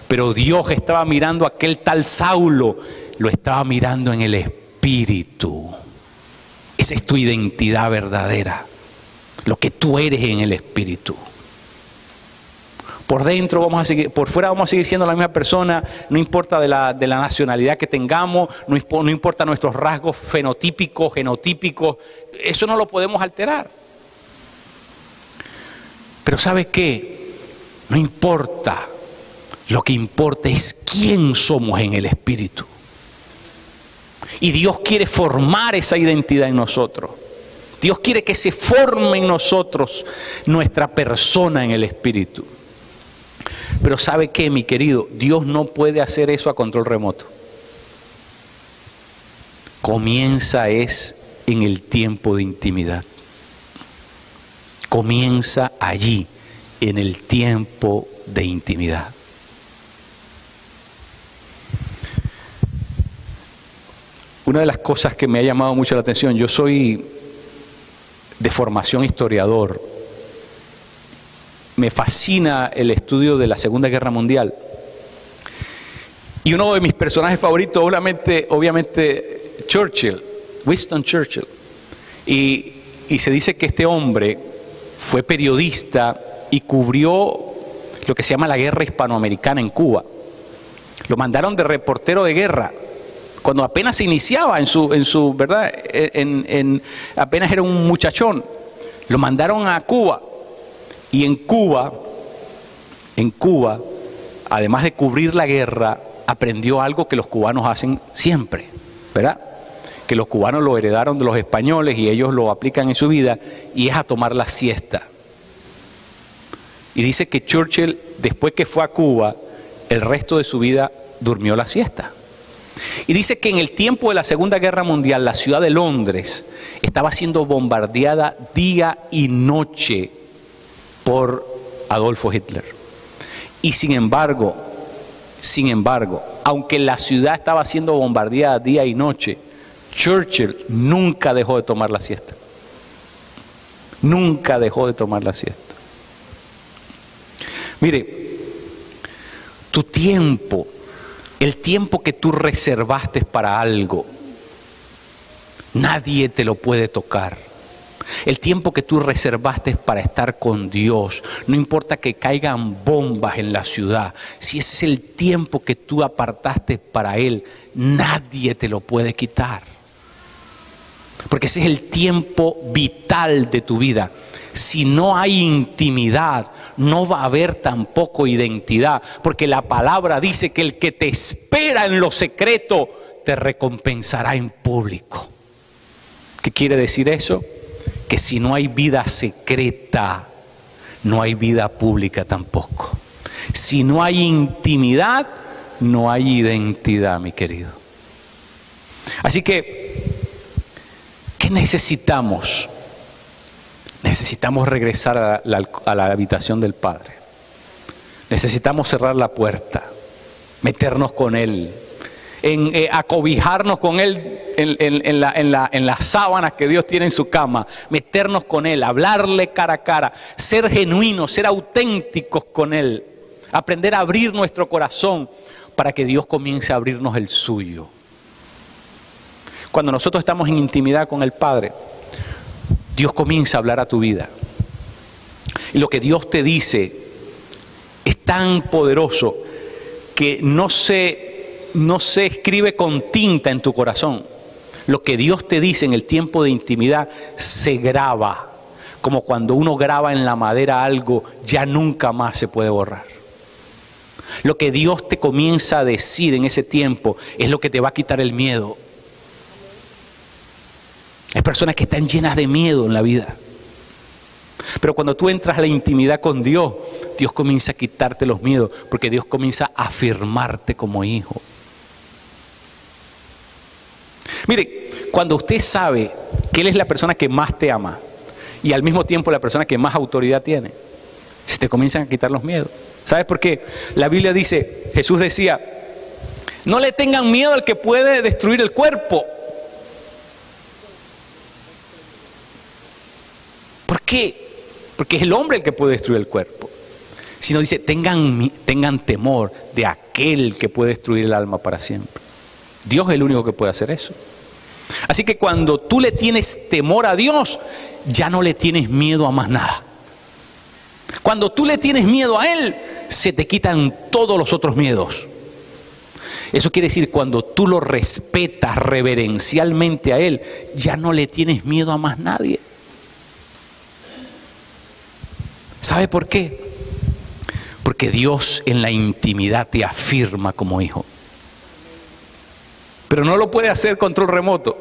pero Dios estaba mirando a aquel tal Saulo, lo estaba mirando en el espíritu. Esa es tu identidad verdadera, lo que tú eres en el espíritu. Por dentro vamos a seguir, por fuera vamos a seguir siendo la misma persona, no importa de la nacionalidad que tengamos, no importa nuestros rasgos fenotípicos, genotípicos, eso no lo podemos alterar. Pero ¿sabe qué? No importa, lo que importa es quién somos en el espíritu. Y Dios quiere formar esa identidad en nosotros. Dios quiere que se forme en nosotros nuestra persona en el espíritu. Pero ¿sabe qué, mi querido? Dios no puede hacer eso a control remoto. Comienza en el tiempo de intimidad. Comienza allí, en el tiempo de intimidad. Una de las cosas que me ha llamado mucho la atención, yo soy de formación historiador. Me fascina el estudio de la Segunda Guerra Mundial. Y uno de mis personajes favoritos, obviamente Churchill, Winston Churchill. Y se dice que este hombre fue periodista y cubrió lo que se llama la guerra hispanoamericana en Cuba. Lo mandaron de reportero de guerra cuando apenas se iniciaba en su ¿verdad? Apenas era un muchachón. Lo mandaron a Cuba. Y en Cuba, además de cubrir la guerra, aprendió algo que los cubanos hacen siempre, ¿verdad? Que los cubanos lo heredaron de los españoles y ellos lo aplican en su vida, y es a tomar la siesta. Y dice que Churchill, después que fue a Cuba, el resto de su vida durmió la siesta. Y dice que en el tiempo de la Segunda Guerra Mundial, la ciudad de Londres estaba siendo bombardeada día y noche por Adolfo Hitler. Y sin embargo, aunque la ciudad estaba siendo bombardeada día y noche, Churchill nunca dejó de tomar la siesta. Nunca dejó de tomar la siesta. Mire, tu tiempo, el tiempo que tú reservaste para algo, nadie te lo puede tocar. El tiempo que tú reservaste para estar con Dios, no importa que caigan bombas en la ciudad, si ese es el tiempo que tú apartaste para Él, nadie te lo puede quitar. Porque ese es el tiempo vital de tu vida. Si no hay intimidad, no va a haber tampoco identidad, porque la palabra dice que el que te espera en lo secreto te recompensará en público. ¿Qué quiere decir eso? Que si no hay vida secreta, no hay vida pública tampoco. Si no hay intimidad, no hay identidad, mi querido. Así que, ¿qué necesitamos? Necesitamos regresar a la habitación del Padre. Necesitamos cerrar la puerta, meternos con Él, acobijarnos con Él en las sábanas que Dios tiene en su cama, meternos con Él, hablarle cara a cara, ser genuinos, ser auténticos con Él, aprender a abrir nuestro corazón para que Dios comience a abrirnos el suyo. Cuando nosotros estamos en intimidad con el Padre, Dios comienza a hablar a tu vida. Y lo que Dios te dice es tan poderoso que no se escribe con tinta en tu corazón. Lo que Dios te dice en el tiempo de intimidad se graba. Como cuando uno graba en la madera algo, ya nunca más se puede borrar. Lo que Dios te comienza a decir en ese tiempo es lo que te va a quitar el miedo. Hay personas que están llenas de miedo en la vida. Pero cuando tú entras a la intimidad con Dios, Dios comienza a quitarte los miedos, porque Dios comienza a afirmarte como hijo. Mire, cuando usted sabe que Él es la persona que más te ama y al mismo tiempo la persona que más autoridad tiene, se te comienzan a quitar los miedos. ¿Sabes por qué? La Biblia dice, Jesús decía, no le tengan miedo al que puede destruir el cuerpo. ¿Por qué? Porque es el hombre el que puede destruir el cuerpo. Sino dice, tengan temor de aquel que puede destruir el alma para siempre. Dios es el único que puede hacer eso. Así que cuando tú le tienes temor a Dios, ya no le tienes miedo a más nada. Cuando tú le tienes miedo a Él, se te quitan todos los otros miedos. Eso quiere decir, cuando tú lo respetas reverencialmente a Él, ya no le tienes miedo a más nadie. ¿Sabe por qué? Porque Dios en la intimidad te afirma como hijo. Pero no lo puede hacer control remoto.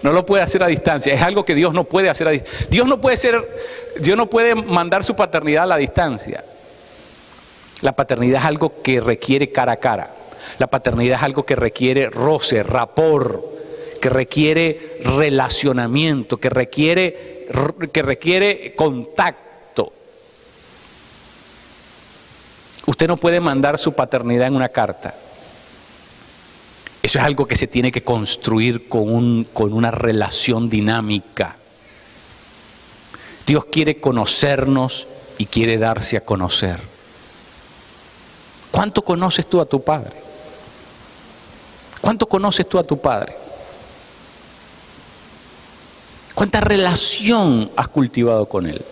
No lo puede hacer a distancia. Es algo que Dios no puede hacer a distancia. Dios no puede mandar su paternidad a la distancia. La paternidad es algo que requiere cara a cara. La paternidad es algo que requiere roce, rapport, que requiere relacionamiento, que requiere contacto. Usted no puede mandar su paternidad en una carta. Eso es algo que se tiene que construir con una relación dinámica. Dios quiere conocernos y quiere darse a conocer. ¿Cuánto conoces tú a tu Padre? ¿Cuánto conoces tú a tu Padre? ¿Cuánta relación has cultivado con Él?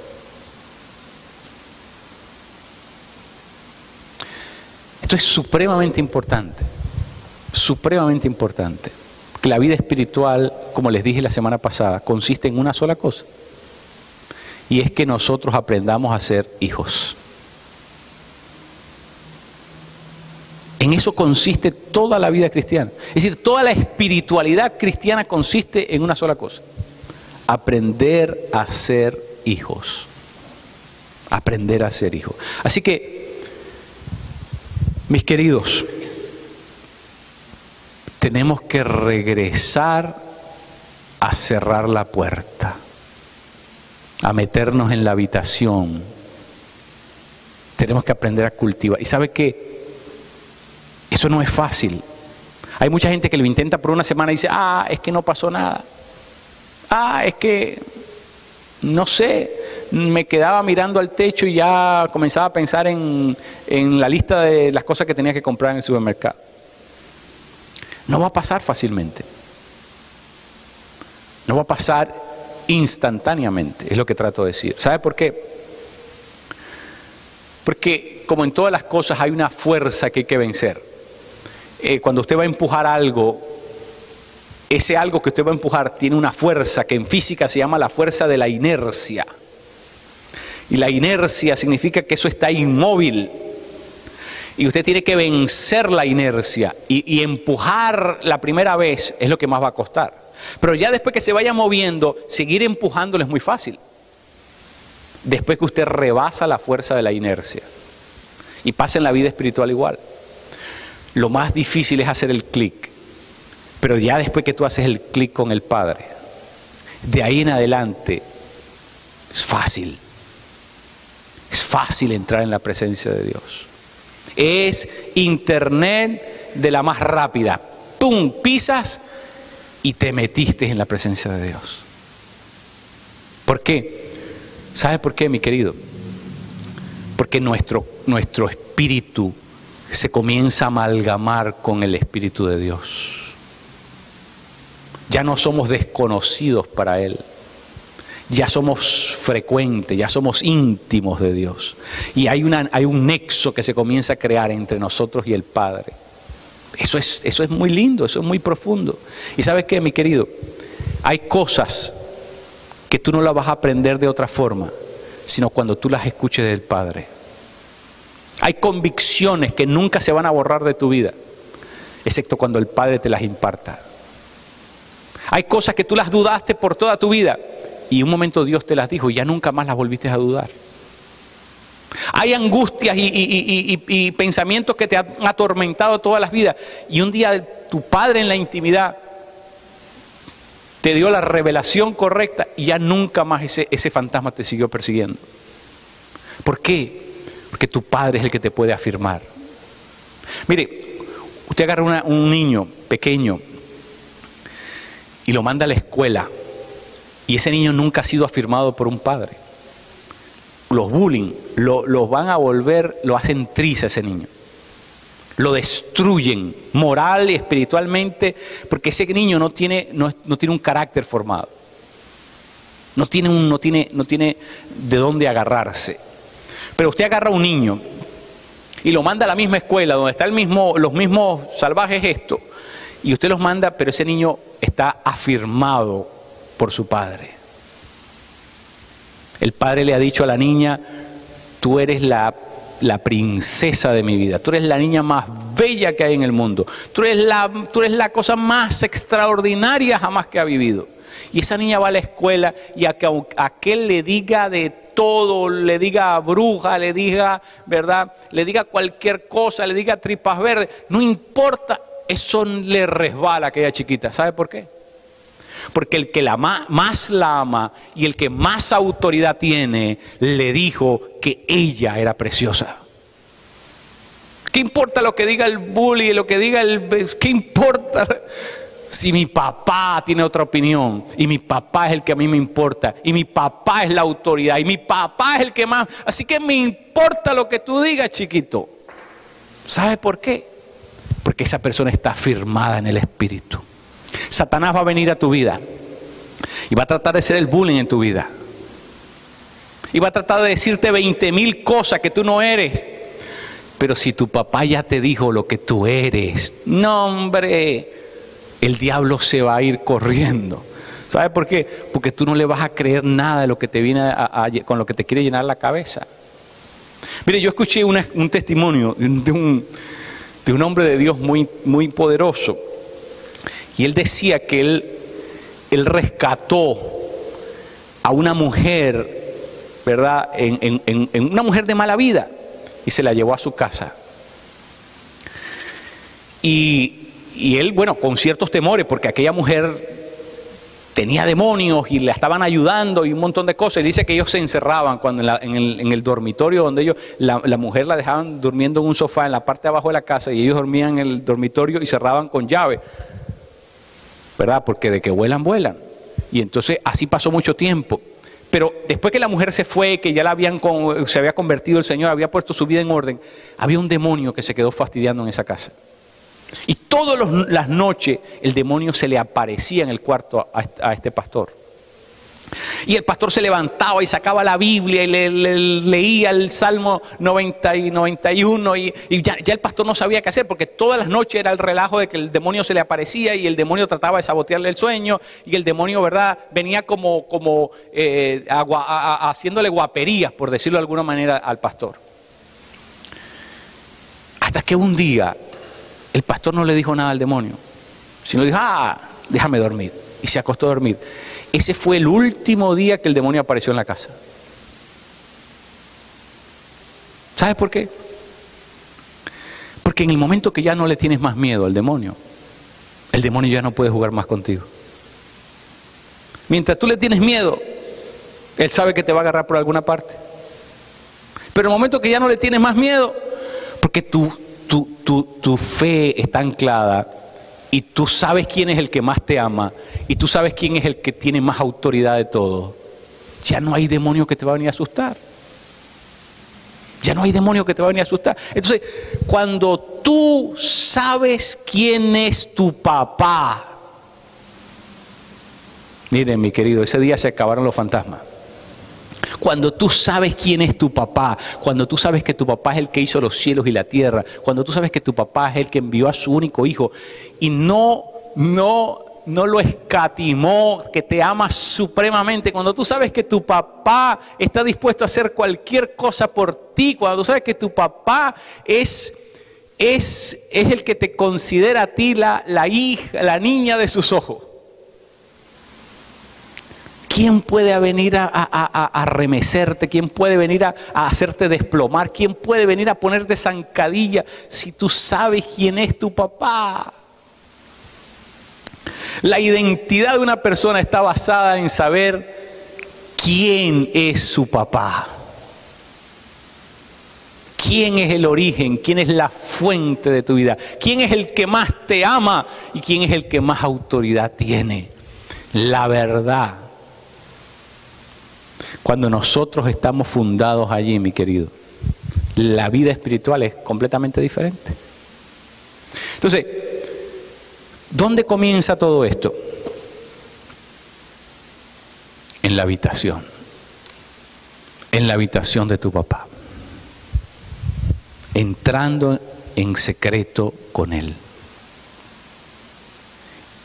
Esto es supremamente importante, que la vida espiritual, como les dije la semana pasada, consiste en una sola cosa, y es que nosotros aprendamos a ser hijos. En eso consiste toda la vida cristiana. Es decir, toda la espiritualidad cristiana consiste en una sola cosa: aprender a ser hijos. Aprender a ser hijos. Así que, mis queridos, tenemos que regresar a cerrar la puerta, a meternos en la habitación. Tenemos que aprender a cultivar. ¿Y sabe qué? Eso no es fácil. Hay mucha gente que lo intenta por una semana y dice, es que no pasó nada. Es que No sé, me quedaba mirando al techo y ya comenzaba a pensar en la lista de las cosas que tenía que comprar en el supermercado. No va a pasar fácilmente. No va a pasar instantáneamente, es lo que trato de decir. ¿Sabe por qué? Porque como en todas las cosas hay una fuerza que hay que vencer. Cuando usted va a empujar algo, ese algo que usted va a empujar tiene una fuerza que en física se llama la fuerza de la inercia. Y la inercia significa que eso está inmóvil. Y usted tiene que vencer la inercia. Y empujar la primera vez es lo que más va a costar. Pero ya después que se vaya moviendo, seguir empujándolo es muy fácil. Después que usted rebasa la fuerza de la inercia. Y pasa en la vida espiritual igual. Lo más difícil es hacer el clic. Pero ya después que tú haces el clic con el Padre, de ahí en adelante es fácil. Es fácil entrar en la presencia de Dios. Es internet de la más rápida. ¡Pum! Pisas y te metiste en la presencia de Dios. ¿Por qué? ¿Sabe por qué, mi querido? Porque nuestro espíritu se comienza a amalgamar con el Espíritu de Dios. Ya no somos desconocidos para Él. Ya somos frecuentes, ya somos íntimos de Dios. Y hay un nexo que se comienza a crear entre nosotros y el Padre. Eso es muy lindo, eso es muy profundo. ¿Y sabes qué, mi querido? Hay cosas que tú no las vas a aprender de otra forma, sino cuando tú las escuches del Padre. Hay convicciones que nunca se van a borrar de tu vida, excepto cuando el Padre te las imparta. Hay cosas que tú las dudaste por toda tu vida y un momento Dios te las dijo y ya nunca más las volviste a dudar. Hay angustias y pensamientos que te han atormentado todas las vidas y un día tu Padre en la intimidad te dio la revelación correcta y ya nunca más ese fantasma te siguió persiguiendo. ¿Por qué? Porque tu Padre es el que te puede afirmar. Mire, usted agarra un niño pequeño y lo manda a la escuela y ese niño nunca ha sido afirmado por un padre. Los bullying los van a volver, lo hacen trizas a ese niño. Lo destruyen moral y espiritualmente porque ese niño no tiene un carácter formado. No tiene de dónde agarrarse. Pero usted agarra a un niño y lo manda a la misma escuela donde están los mismos salvajes esto. Y usted los manda, pero ese niño está afirmado por su padre. El padre le ha dicho a la niña, tú eres la princesa de mi vida, tú eres la niña más bella que hay en el mundo, tú eres la cosa más extraordinaria jamás que ha vivido. Y esa niña va a la escuela y a aquel le diga de todo, le diga bruja, le diga, ¿verdad? Le diga cualquier cosa, le diga tripas verdes, no importa. Eso le resbala a aquella chiquita. ¿Sabe por qué? Porque el que más la ama y el que más autoridad tiene, le dijo que ella era preciosa. ¿Qué importa lo que diga el bully, lo que diga qué importa? Si mi papá tiene otra opinión y mi papá es el que a mí me importa y mi papá es la autoridad y mi papá es el que más, así que me importa lo que tú digas, chiquito. ¿Sabe por qué? Porque esa persona está firmada en el Espíritu. Satanás va a venir a tu vida y va a tratar de hacer el bullying en tu vida y va a tratar de decirte 20,000 cosas que tú no eres. Pero si tu papá ya te dijo lo que tú eres, no, hombre, el diablo se va a ir corriendo. ¿Sabe por qué? Porque tú no le vas a creer nada de lo que te viene con lo que te quiere llenar la cabeza. Mire, yo escuché un testimonio de un hombre de Dios muy, muy poderoso. Y él decía que él rescató a una mujer, ¿verdad? En una mujer de mala vida. Y se la llevó a su casa. Y él, bueno, con ciertos temores, porque aquella mujer tenía demonios y la estaban ayudando y un montón de cosas. Y dice que ellos se encerraban cuando en el dormitorio donde la mujer la dejaban durmiendo en un sofá en la parte de abajo de la casa y ellos dormían en el dormitorio y cerraban con llave, ¿verdad? Porque de que vuelan, vuelan. Y entonces así pasó mucho tiempo. Pero después que la mujer se fue, que ya se había convertido el Señor, había puesto su vida en orden, había un demonio que se quedó fastidiando en esa casa. Y todas las noches el demonio se le aparecía en el cuarto a este pastor. Y el pastor se levantaba y sacaba la Biblia y le leía el Salmo 90 y 91 y ya el pastor no sabía qué hacer, porque todas las noches era el relajo de que el demonio se le aparecía y el demonio trataba de sabotearle el sueño, y el demonio, ¿verdad?, venía haciéndole guaperías, por decirlo de alguna manera, al pastor. Hasta que un día el pastor no le dijo nada al demonio, sino dijo: déjame dormir, y se acostó a dormir. Ese fue el último día que el demonio apareció en la casa. ¿Sabes por qué? Porque en el momento que ya no le tienes más miedo al demonio, el demonio ya no puede jugar más contigo. Mientras tú le tienes miedo, él sabe que te va a agarrar por alguna parte. Pero en el momento que ya no le tienes más miedo, porque tu fe está anclada, y tú sabes quién es el que más te ama, y tú sabes quién es el que tiene más autoridad de todo, ya no hay demonio que te va a venir a asustar. Ya no hay demonio que te va a venir a asustar. Entonces, cuando tú sabes quién es tu papá, miren, mi querido, ese día se acabaron los fantasmas. Cuando tú sabes quién es tu papá, cuando tú sabes que tu papá es el que hizo los cielos y la tierra, cuando tú sabes que tu papá es el que envió a su único hijo y no lo escatimó, que te ama supremamente, cuando tú sabes que tu papá está dispuesto a hacer cualquier cosa por ti, cuando tú sabes que tu papá es el que te considera a ti la hija, la niña de sus ojos, ¿quién puede venir a remecerte? ¿Quién puede venir a hacerte desplomar? ¿Quién puede venir a ponerte zancadilla si tú sabes quién es tu papá? La identidad de una persona está basada en saber quién es su papá. ¿Quién es el origen? ¿Quién es la fuente de tu vida? ¿Quién es el que más te ama? ¿Y quién es el que más autoridad tiene? La verdad. Cuando nosotros estamos fundados allí, mi querido, la vida espiritual es completamente diferente. Entonces, ¿dónde comienza todo esto? En la habitación. En la habitación de tu papá. Entrando en secreto con él.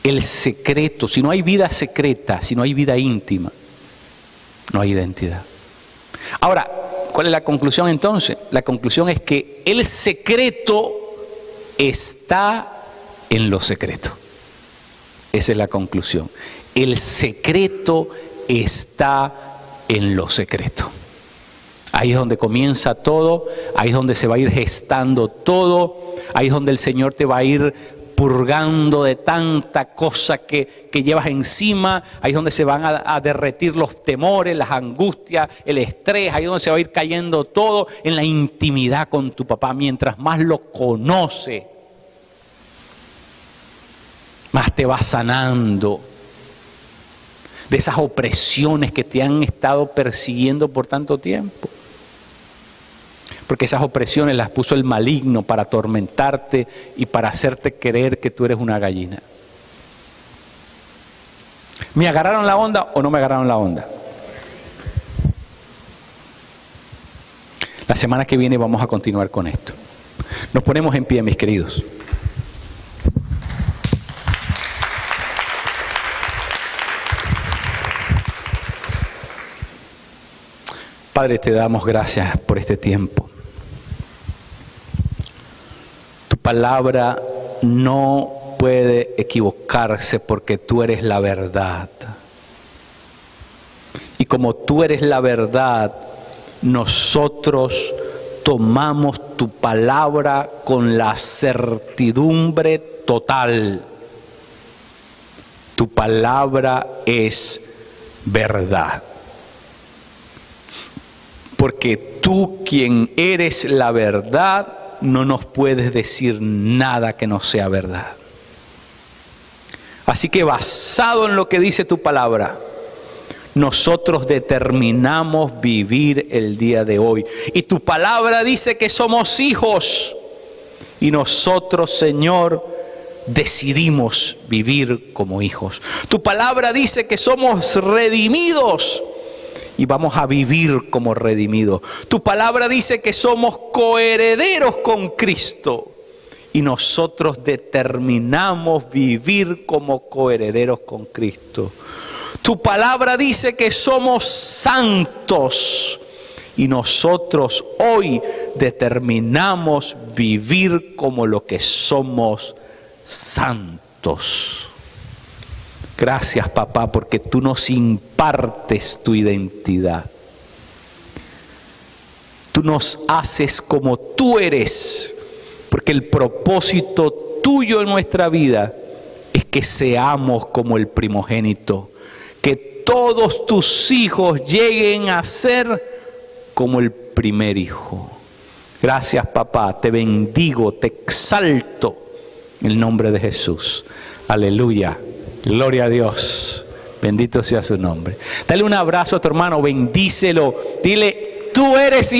El secreto, si no hay vida secreta, si no hay vida íntima, no hay identidad. Ahora, ¿cuál es la conclusión entonces? La conclusión es que el secreto está en lo secreto. Esa es la conclusión. El secreto está en lo secreto. Ahí es donde comienza todo, ahí es donde se va a ir gestando todo, ahí es donde el Señor te va a ir purgando de tanta cosa que llevas encima, ahí es donde se van a derretir los temores, las angustias, el estrés, ahí es donde se va a ir cayendo todo en la intimidad con tu papá. Mientras más lo conoce, más te va sanando de esas opresiones que te han estado persiguiendo por tanto tiempo. Porque esas opresiones las puso el maligno para atormentarte y para hacerte creer que tú eres una gallina. ¿Me agarraron la onda o no me agarraron la onda? La semana que viene vamos a continuar con esto. Nos ponemos en pie, mis queridos. Padre, te damos gracias por este tiempo. Tu palabra no puede equivocarse porque tú eres la verdad. Y como tú eres la verdad, nosotros tomamos tu palabra con la certidumbre total. Tu palabra es verdad. Porque tú, quien eres la verdad, no nos puedes decir nada que no sea verdad. Así que basado en lo que dice tu palabra, nosotros determinamos vivir el día de hoy. Y tu palabra dice que somos hijos. Y nosotros, Señor, decidimos vivir como hijos. Tu palabra dice que somos redimidos. Y vamos a vivir como redimidos. Tu palabra dice que somos coherederos con Cristo. Y nosotros determinamos vivir como coherederos con Cristo. Tu palabra dice que somos santos. Y nosotros hoy determinamos vivir como lo que somos santos. Gracias, papá, porque tú nos impartes tu identidad. Tú nos haces como tú eres, porque el propósito tuyo en nuestra vida es que seamos como el primogénito, que todos tus hijos lleguen a ser como el primer hijo. Gracias, papá, te bendigo, te exalto en el nombre de Jesús. Aleluya. Gloria a Dios. Bendito sea su nombre. Dale un abrazo a tu hermano, bendícelo. Dile, tú eres hijo.